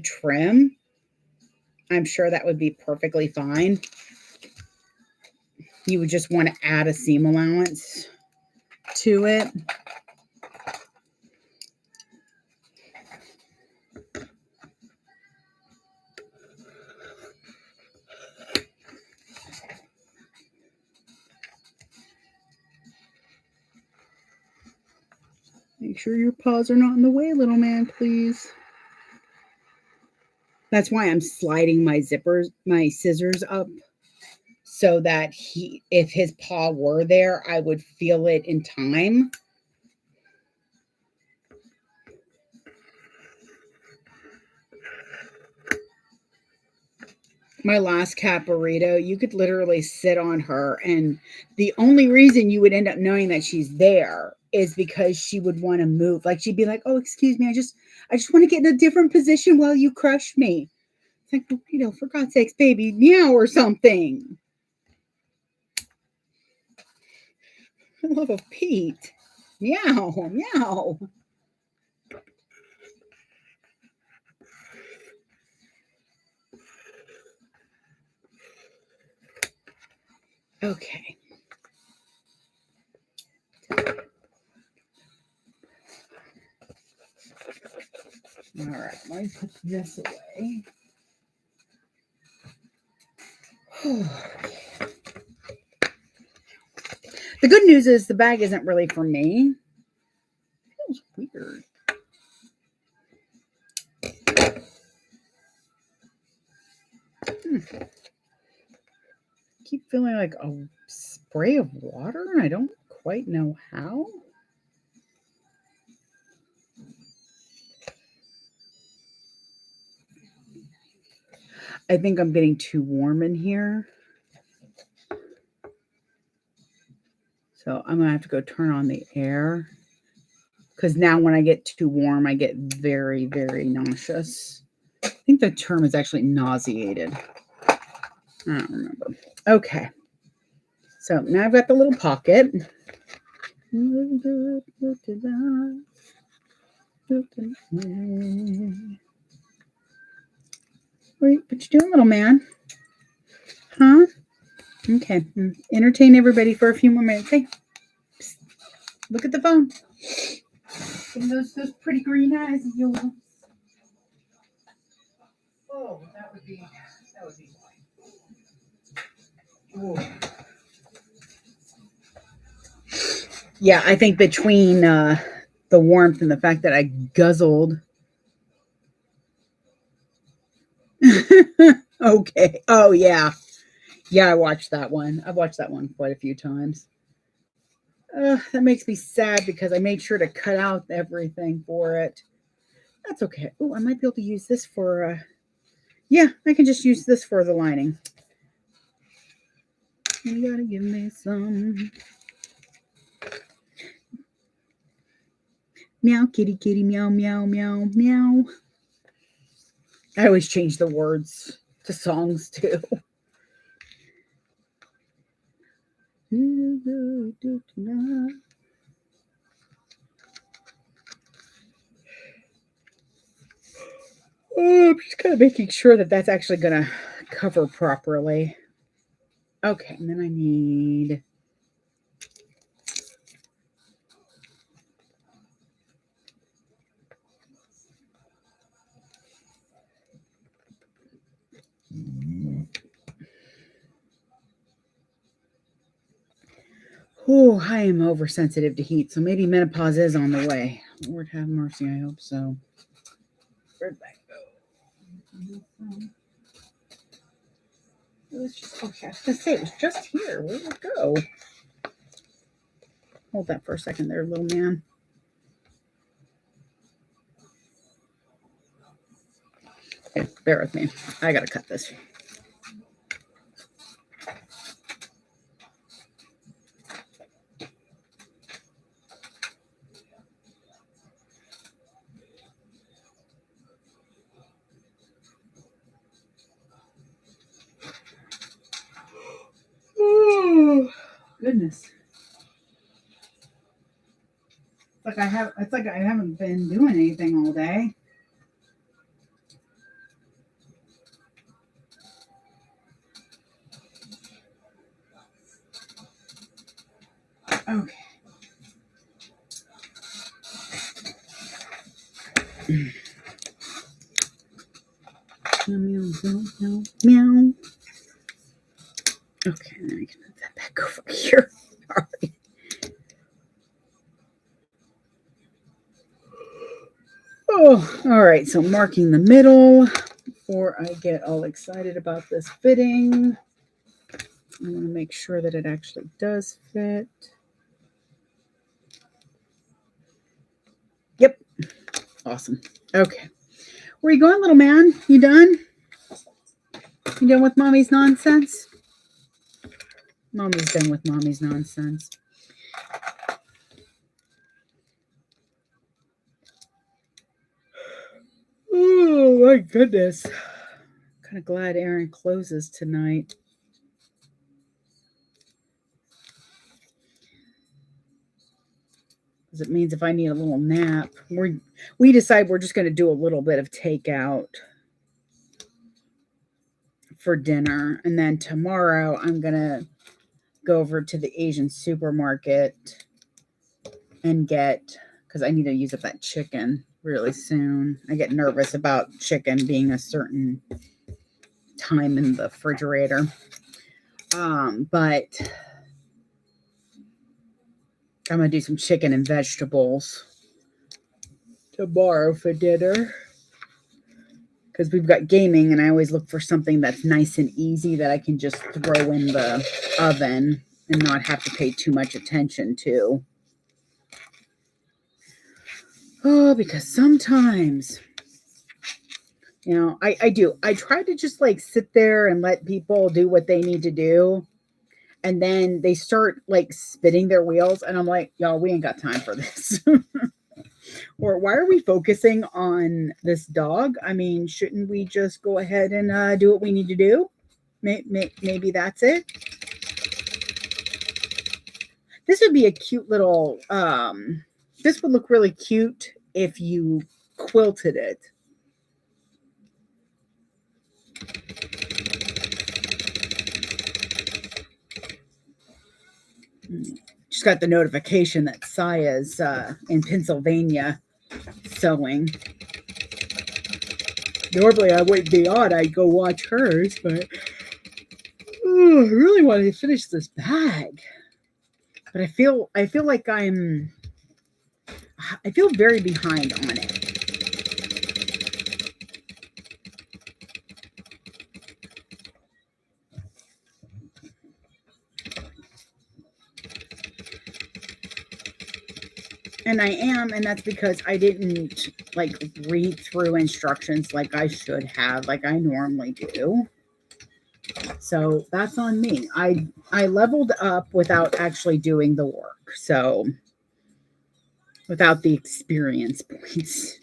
trim. I'm sure that would be perfectly fine. You would just want to add a seam allowance to it. sure your paws are not in the way, little man, please. That's why I'm sliding my scissors up so that if his paw were there, I would feel it in time. My last cat, Burrito, you could literally sit on her, and the only reason you would end up knowing that she's there is because she would want to move. Like, she'd be like, "Oh, excuse me, I just want to get in a different position while you crush me." It's like, Burrito, for God's sakes, baby, meow or something. For the love of Pete. Meow, meow. Okay. All right, let me put this away. The good news is the bag isn't really for me. It feels weird. Keep feeling like a spray of water, and I don't quite know how. I think I'm getting too warm in here. So I'm going to have to go turn on the air. Because now when I get too warm, I get very, very nauseous. I think the term is actually nauseated. I don't remember. Okay. So now I've got the little pocket. Wait, what you doing, little man? Huh? Okay. Entertain everybody for a few more minutes. Hey, psst, look at the phone. And those pretty green eyes of yours. Oh, that would be why. Yeah, I think between the warmth and the fact that I guzzled. Okay. Oh, yeah. Yeah, I watched that one. I've watched that one quite a few times. That makes me sad because I made sure to cut out everything for it. That's okay. Oh, I might be able to use this for, yeah, I can just use this for the lining. You gotta give me some. Meow, kitty, kitty, meow, meow, meow, meow. I always change the words to songs too. Oh, I'm just kind of making sure that that's actually going to cover properly. Okay, and then I need... Oh, I am oversensitive to heat, so maybe menopause is on the way. Lord have mercy, I hope so. Where'd that go? It was just, okay, I was going to say, it was just here. Where'd it go? Hold that for a second there, little man. Okay, bear with me. I got to cut this. Oh, goodness. It's like I haven't been doing anything all day. Okay. Meow, meow, meow, meow. Okay, then I can move that back over here. All right. Oh, all right. So marking the middle before I get all excited about this fitting. I want to make sure that it actually does fit. Yep. Awesome. Okay. Where you going, little man? You done? You done with mommy's nonsense? Mommy's done with mommy's nonsense. Oh my goodness. Kind of glad Aaron closes tonight. Because it means if I need a little nap, we decide we're just going to do a little bit of takeout for dinner. And then tomorrow I'm going to go over to the Asian supermarket and get, because I need to use up that chicken really soon. I get nervous about chicken being a certain time in the refrigerator. But I'm going to do some chicken and vegetables tomorrow for dinner. Because we've got gaming, and I always look for something that's nice and easy that I can just throw in the oven and not have to pay too much attention to. Oh, because sometimes, I do. I try to just like sit there and let people do what they need to do. And then they start like spinning their wheels. And I'm like, y'all, we ain't got time for this. Or why are we focusing on this dog? I mean, shouldn't we just go ahead and do what we need to do? Maybe that's it. This would be a cute little, this would look really cute if you quilted it. Just got the notification that Saya's in Pennsylvania sewing. Normally I wouldn't be on, I'd go watch hers, but I really wanted to finish this bag. But I feel like I feel very behind on it. And I am, and that's because I didn't like read through instructions like I should have, like I normally do. So that's on me. I leveled up without actually doing the work. So without the experience points,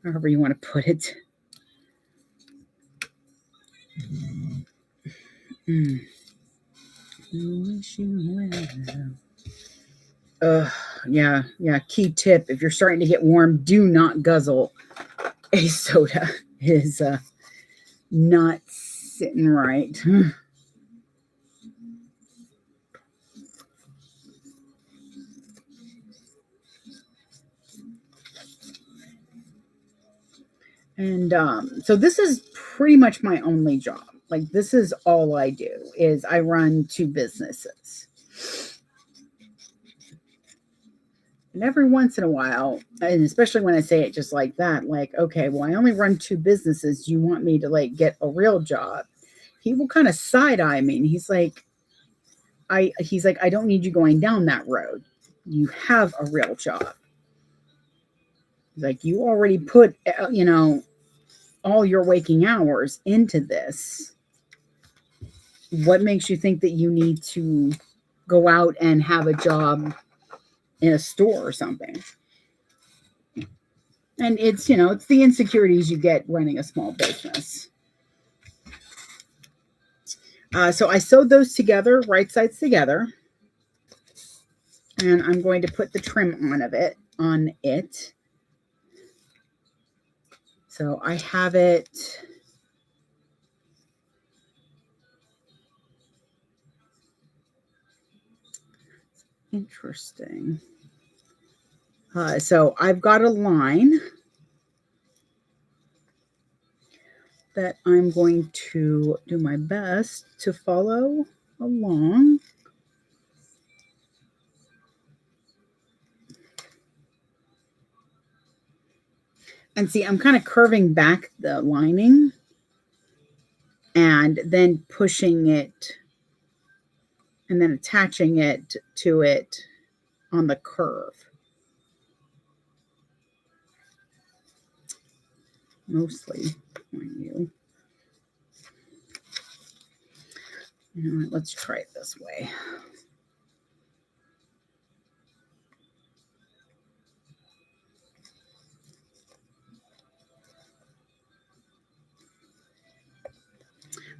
however you want to put it. Mm. Yeah. Key tip: if you're starting to get warm, do not guzzle a soda. It is not sitting right. And so this is pretty much my only job. Like this is all I do is I run two businesses. And every once in a while, and especially when I say it just like that, like, okay, well, I only run two businesses. You want me to like get a real job? He will kind of side eye me. And he's like, I don't need you going down that road. You have a real job. He's like, you already put, all your waking hours into this. What makes you think that you need to go out and have a job in a store or something? And it's the insecurities you get running a small business. So I sewed those together, right sides together, and I'm going to put the trim on it. So I have it. Interesting. So I've got a line that I'm going to do my best to follow along. And see, I'm kind of curving back the lining and then pushing it and then attaching it to it on the curve. Mostly, mind you. You know what, let's try it this way.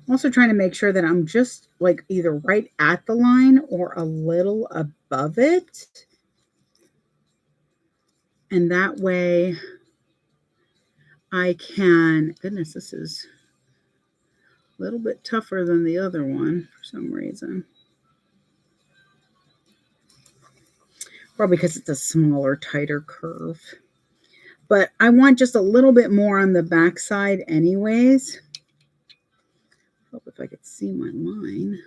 I'm also trying to make sure that I'm just like either right at the line or a little above it. And that way I can, goodness, this is a little bit tougher than the other one for some reason. Probably because it's a smaller, tighter curve. But I want just a little bit more on the back side anyways. Hope if I could see my line.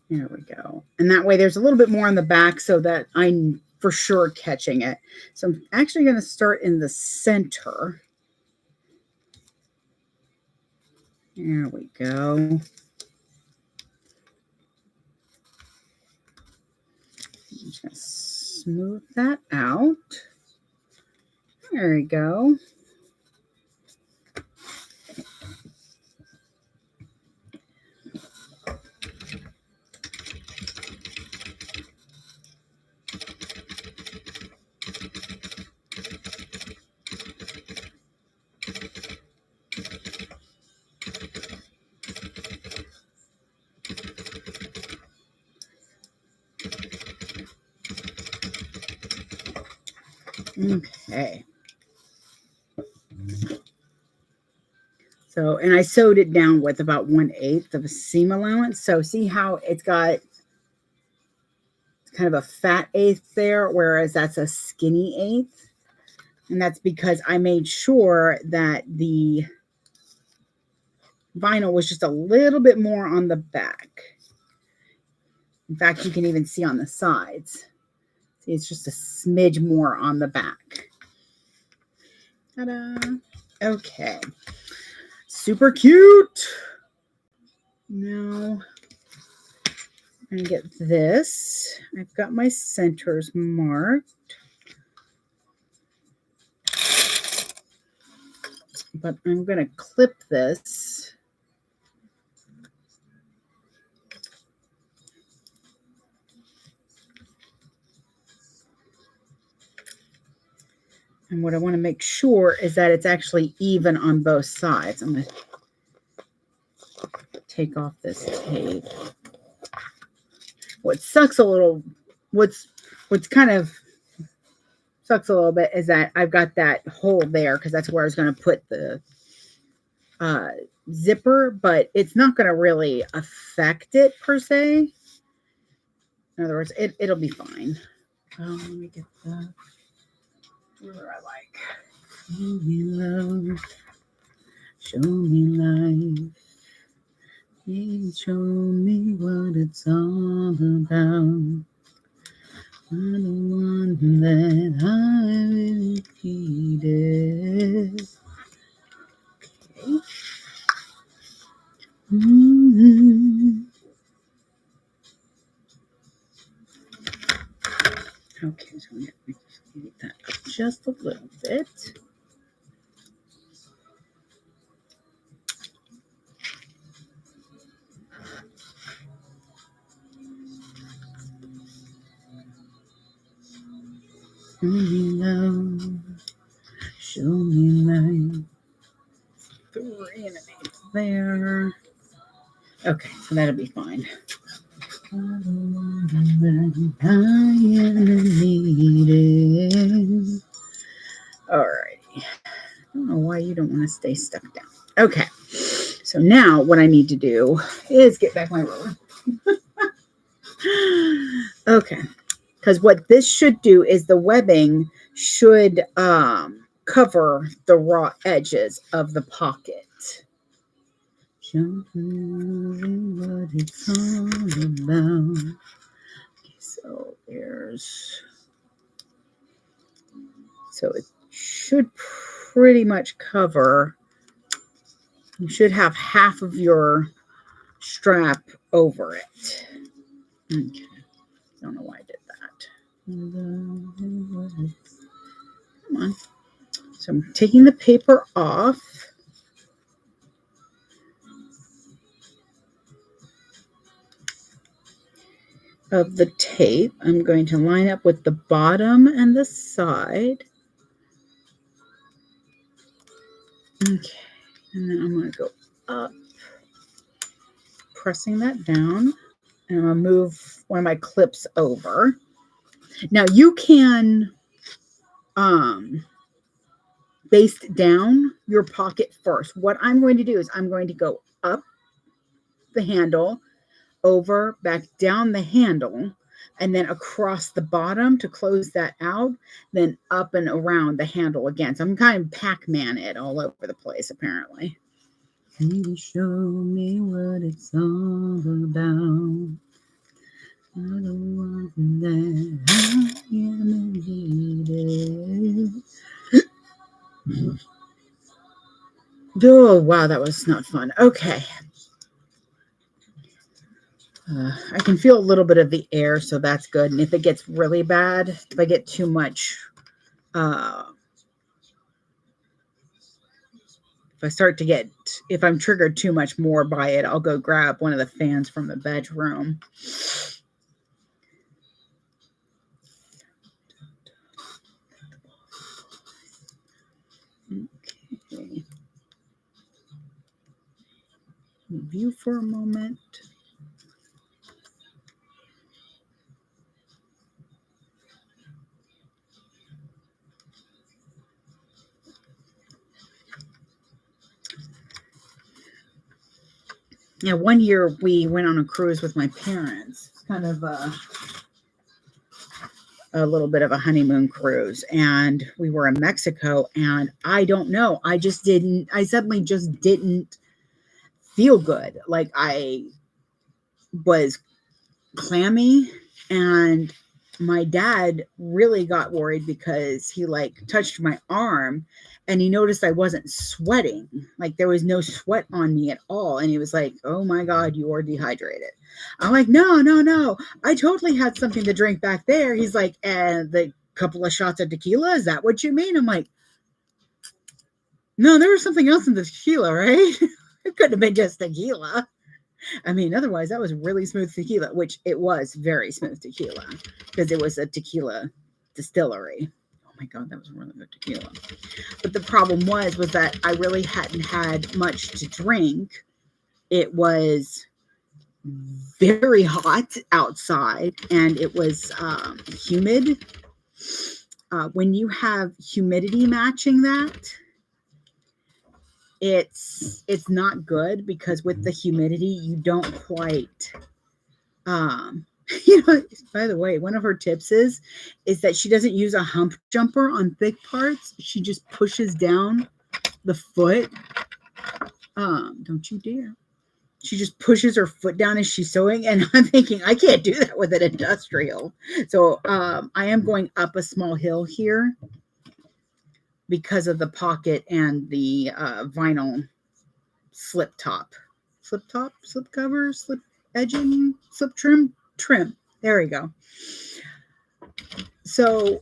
There we go. And that way there's a little bit more on the back so that I'm for sure catching it. So I'm actually going to start in the center. There we go. I'm just going to smooth that out. There we go. Okay. So, and I sewed it down with about 1/8 of a seam allowance. So see how it's got kind of a fat eighth there, whereas that's a skinny eighth. And that's because I made sure that the vinyl was just a little bit more on the back. In fact, you can even see on the sides. See, it's just a smidge more on the back. Ta-da. Okay. Super cute. Now, I'm going to get this. I've got my centers marked. But I'm going to clip this. And what I want to make sure is that it's actually even on both sides. I'm going to take off this tape. What sucks a little, what's kind of sucks a little bit is that I've got that hole there because that's where I was going to put the zipper, but it's not going to really affect it per se. In other words, it'll be fine. Let me get the ruler I like. Show me love, show me life. Please show me what it's all about. I'm the one that I repeated. Okay. Okay, so I'm going to make that just a little bit. Show me love, show me life. 3 1/8 there. Okay, so that'll be fine. I needed. Alrighty. I don't know why you don't want to stay stuck down. Okay, so now what I need to do is get back my ruler. Okay, because what this should do is the webbing should cover the raw edges of the pocket. show me what it's all about. Okay, so it should pretty much cover. You should have half of your strap over it. Okay. Don't know why I did that. Come on. So I'm taking the paper off. Of the tape. I'm going to line up with the bottom and the side. Okay. And then I'm going to go up, pressing that down. And I'm going to move one of my clips over. Now you can baste down your pocket first. What I'm going to do is I'm going to go up the handle, over, back down the handle, and then across the bottom to close that out, then up and around the handle again. So I'm kind of Pac-Man it all over the place, apparently. Can you show me what it's all about? I don't want that I am needed. Oh, wow, that was not fun. Okay. I can feel a little bit of the air, so that's good. And if it gets really bad, if I get too much, if I'm triggered too much more by it, I'll go grab one of the fans from the bedroom. Okay. Review for a moment. Yeah, one year we went on a cruise with my parents. It's kind of a little bit of a honeymoon cruise. And we were in Mexico. And I don't know. I suddenly just didn't feel good. Like I was clammy, and my dad really got worried because he touched my arm and he noticed I wasn't sweating. Like there was no sweat on me at all. And he was like, "Oh my God, you are dehydrated." I'm like, no. I totally had something to drink back there. He's like, "And the couple of shots of tequila, is that what you mean?" I'm like, "No, there was something else in the tequila, right?" It couldn't have been just tequila. I mean, otherwise that was really smooth tequila, which it was very smooth tequila because it was a tequila distillery. Oh my God, that was really good tequila. But the problem was that I really hadn't had much to drink. It was very hot outside and it was humid. When you have humidity matching that, it's not good because with the humidity, you don't quite, by the way, one of her tips is that she doesn't use a hump jumper on thick parts. She just pushes down the foot. Don't you dare. She just pushes her foot down as she's sewing. And I'm thinking, I can't do that with an industrial. So I am going up a small hill here because of the pocket and the vinyl slip cover, slip edging, slip trim. There we go. So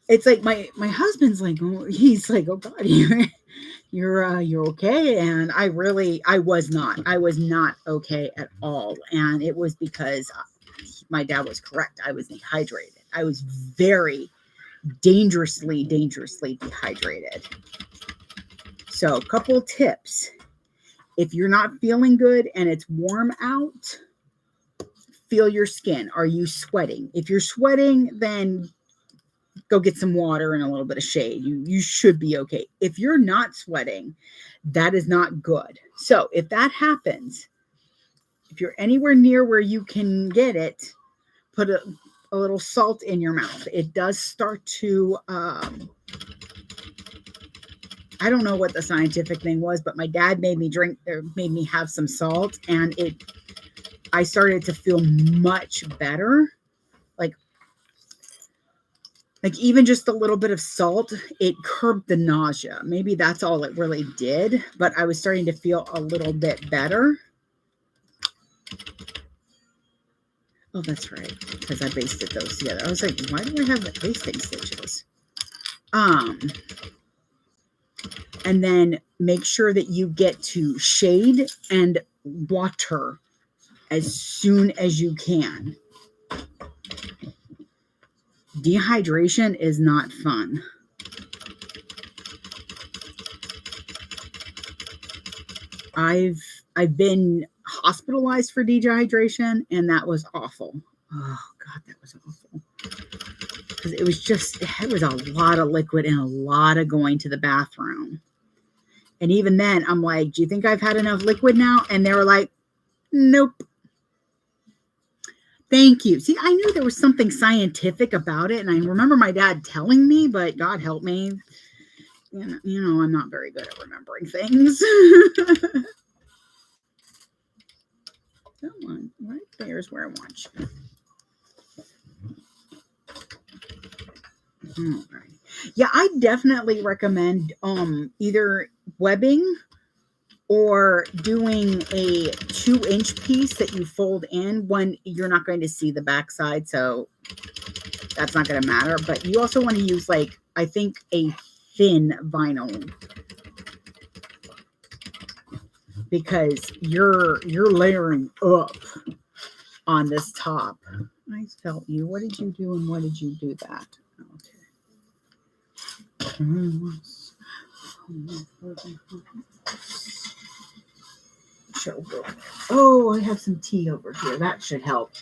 it's like my husband's like, he's like, "Oh God, you're okay." And I was not okay at all. And it was because my dad was correct. I was dehydrated. I was very dangerously dehydrated. So a couple tips. If you're not feeling good and it's warm out, feel your skin. Are you sweating? If you're sweating, then go get some water and a little bit of shade. You should be okay. If you're not sweating, that is not good. So if that happens, if you're anywhere near where you can get it, put a little salt in your mouth. It does start to I don't know what the scientific thing was, but my dad made me drink or made me have some salt, and I started to feel much better. Like even just a little bit of salt, it curbed the nausea. Maybe that's all it really did, but I was starting to feel a little bit better. Oh, that's right, because I basted those together. I was like, why do I have the basting stitches? And then make sure that you get to shade and water as soon as you can. Dehydration is not fun. I've been hospitalized for dehydration, and that was awful. Oh God, that was awful. Because it was a lot of liquid and a lot of going to the bathroom. And even then, I'm like, do you think I've had enough liquid now? And they were like, nope. Thank you. See, I knew there was something scientific about it. And I remember my dad telling me, but God help me. You know, I'm not very good at remembering things. Come on. Right there's where I want you. All right. Yeah, I definitely recommend either webbing or doing a 2-inch piece that you fold in when you're not going to see the backside, so that's not going to matter. But you also want to use, like, I think a thin vinyl, because you're layering up on this top. I felt you. What did you do and what did you do that? Okay. Oh, I have some tea over here. That should help.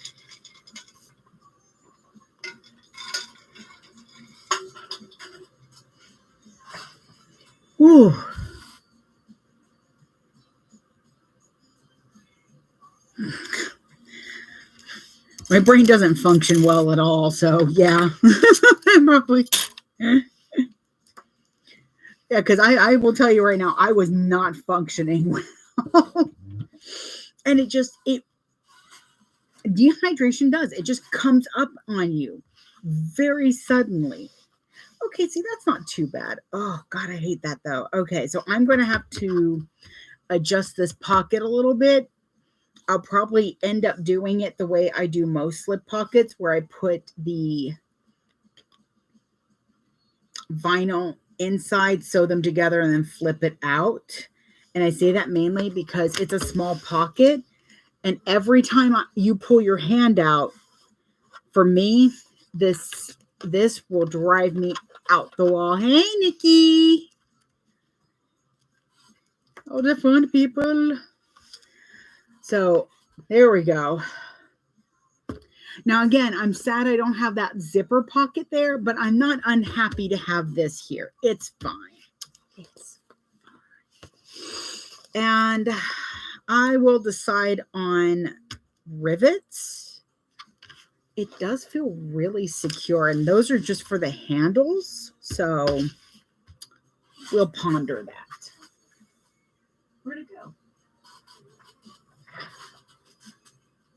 Ooh. My brain doesn't function well at all, so yeah. I'm probably... Yeah, because I will tell you right now, I was not functioning well. And dehydration does. It just comes up on you very suddenly. Okay, see, that's not too bad. Oh, God, I hate that, though. Okay, so I'm going to have to adjust this pocket a little bit. I'll probably end up doing it the way I do most slip pockets, where I put the vinyl inside, sew them together, and then flip it out. And I say that mainly because it's a small pocket, and every time you pull your hand out, for me, this will drive me out the wall. Hey, Nikki. Oh, the fun people. So there we go. Now, again, I'm sad I don't have that zipper pocket there, but I'm not unhappy to have this here. It's fine. It's fine. And I will decide on rivets. It does feel really secure, and those are just for the handles. So we'll ponder that. Where'd it go?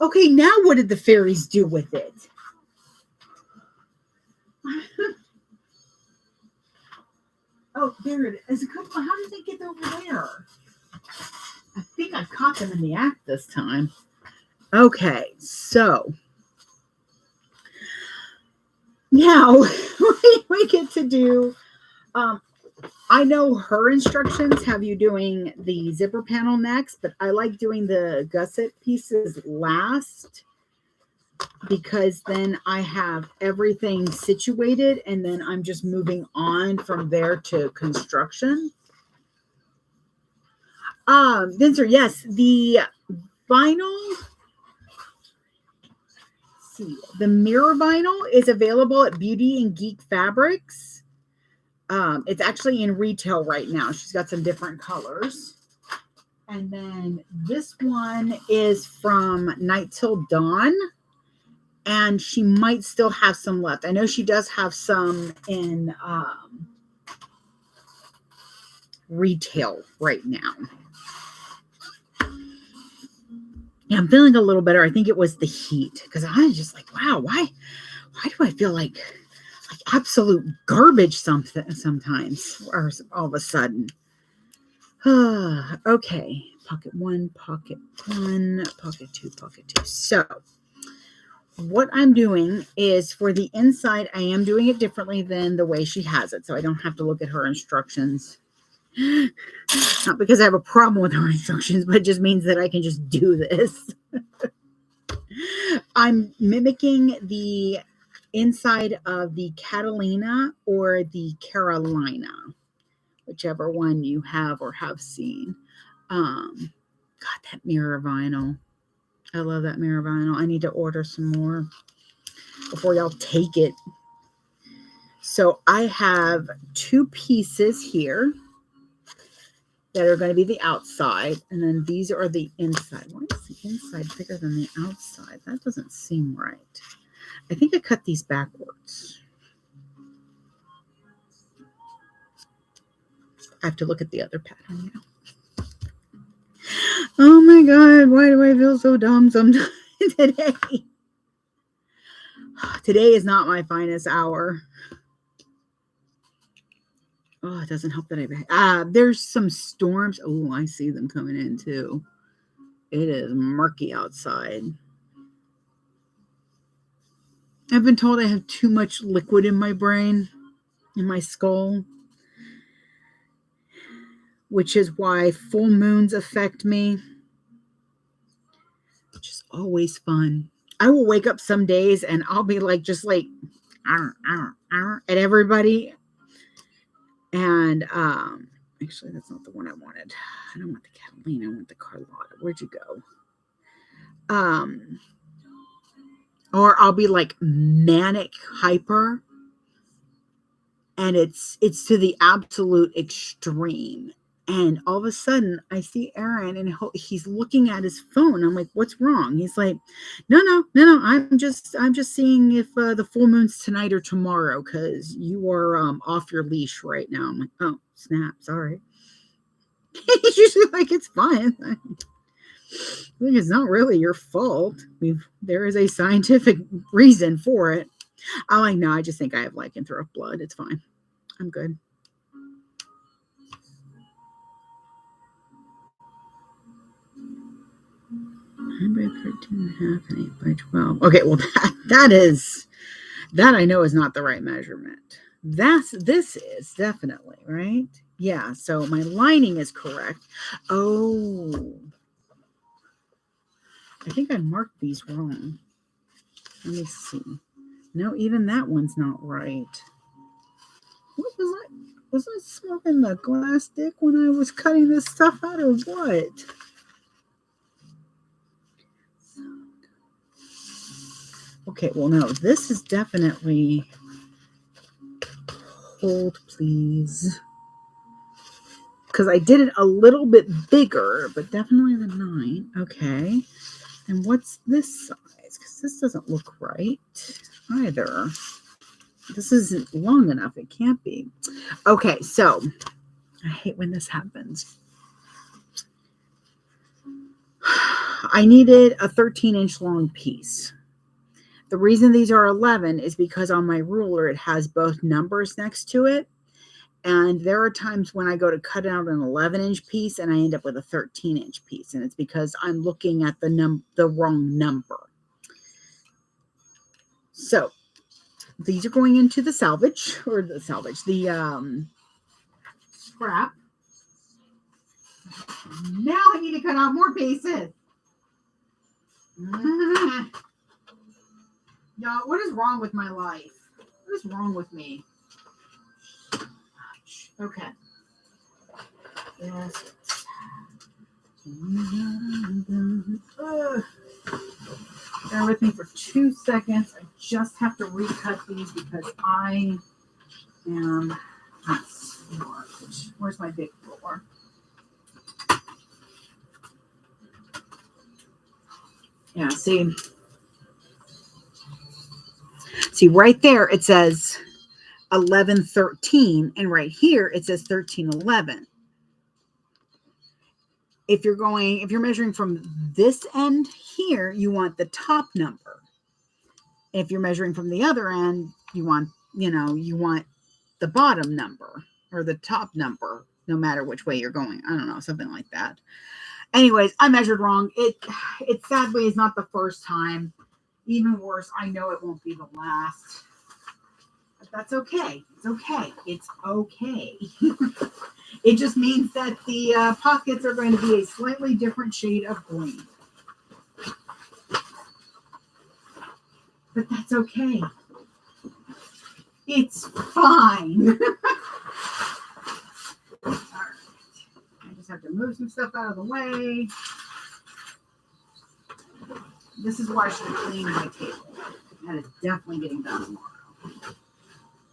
Okay, now what did the fairies do with it? Oh, there it is. How did they get over there? I think I caught them in the act this time. Okay, so now we get to do, I know her instructions have you doing the zipper panel next, but I like doing the gusset pieces last, because then I have everything situated, and then I'm just moving on from there to construction. Vincer, yes, the vinyl, the mirror vinyl is available at Beauty and Geek Fabrics. It's actually in retail right now. She's got some different colors. And then this one is from Night Till Dawn, and she might still have some left. I know she does have some in retail right now. Yeah, I'm feeling a little better. I think it was the heat because I was just like, wow, why do I feel like absolute garbage sometimes or all of a sudden? Okay, pocket one, pocket two, pocket two. So what I'm doing is for the inside, I am doing it differently than the way she has it. So I don't have to look at her instructions. Not because I have a problem with her instructions, but it just means that I can just do this. I'm mimicking the inside of the Catalina or the Carolina, whichever one you have or have seen. God, that mirror vinyl. I love that mirror vinyl. I need to order some more before y'all take it. So I have 2 pieces here that are going to be the outside, and then these are the inside. Why is the inside bigger than the outside? That doesn't seem right. I think I cut these backwards. I have to look at the other pattern now. Oh my God, why do I feel so dumb sometimes today? Today is not my finest hour. Oh, it doesn't help that there's some storms. Oh, I see them coming in too. It is murky outside. I've been told I have too much liquid in my brain, in my skull, which is why full moons affect me, which is always fun. I will wake up some days and I'll be like, just like, at everybody. And actually, that's not the one I wanted. I don't want the Catalina. I want the Carlotta. Where'd you go? Or I'll be like manic hyper, and it's to the absolute extreme. And all of a sudden, I see Aaron, and he's looking at his phone. I'm like, "What's wrong?" He's like, "No. I'm just seeing if the full moon's tonight or tomorrow, because you are off your leash right now." I'm like, "Oh, snap! Sorry." He's usually like, "It's fine. I think it's not really your fault. There is a scientific reason for it." I'm like, "No, I just think I have lycanthrope blood. It's fine. I'm good." By 13.5 and 8 by 12. Okay, well that I know is not the right measurement. This is definitely right. Yeah, so my lining is correct. Oh, I think I marked these wrong. Let me see. No, even that one's not right. What was I? Was I smoking the glass stick when I was cutting this stuff out, or what? Okay, well, no, this is definitely, hold please, because I did it a little bit bigger, but definitely the 9. Okay, and what's this size? Because this doesn't look right either. This isn't long enough. It can't be. Okay, so I hate when this happens. I needed a 13-inch long piece. The reason these are 11 is because on my ruler, it has both numbers next to it. And there are times when I go to cut out an 11-inch piece and I end up with a 13-inch piece. And it's because I'm looking at the wrong number. So these are going into the salvage, the scrap. Now I need to cut out more pieces. Y'all, what is wrong with my life? What is wrong with me? Okay. Yes. Bear with me for 2 seconds. I just have to recut these because I am not smart. Where's my big ruler? Yeah, see right there it says 11:13, and right here it says 13:11. if you're measuring from this end here, you want the top number. If you're measuring from the other end, you want the bottom number or the top number, no matter which way you're going. I don't know, something like that. Anyways, I measured wrong. It sadly is not the first time. Even worse, I know it won't be the last. But that's okay. It's okay. It's okay. It just means that the pockets are going to be a slightly different shade of green. But that's okay. It's fine. All right. I just have to move some stuff out of the way. This is why I should have cleaned my table. That is definitely getting done tomorrow.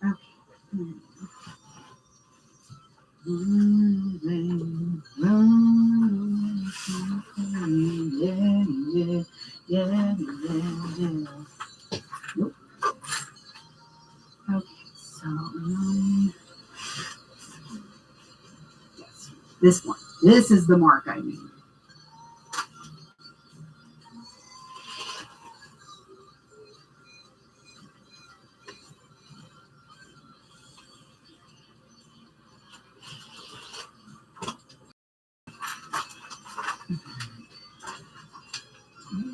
Okay. Yeah. Nope. Okay, so yes, this one. This is the mark I need.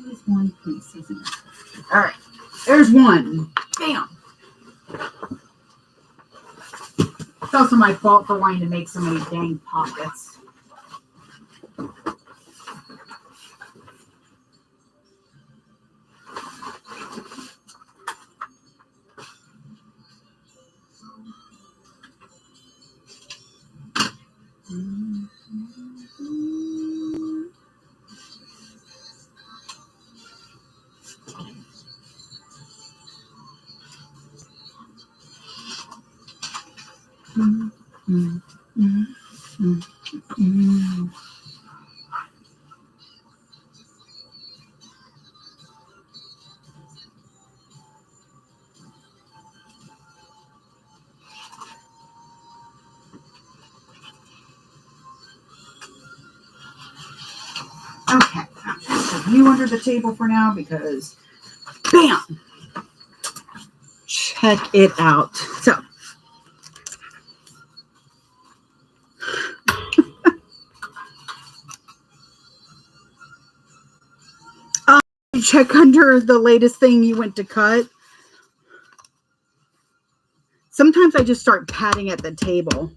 There's one piece, isn't it? All right, there's one. Bam. It's also my fault for wanting to make so many dang pockets. Okay, I'm just going to put you under the table for now because, bam, check it out. So, check under the latest thing you went to cut. Sometimes I just start patting at the table.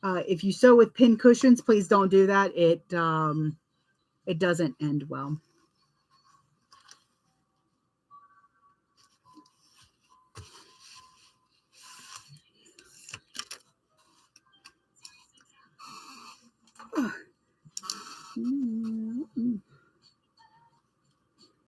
If you sew with pin cushions, please don't do that. It doesn't end well.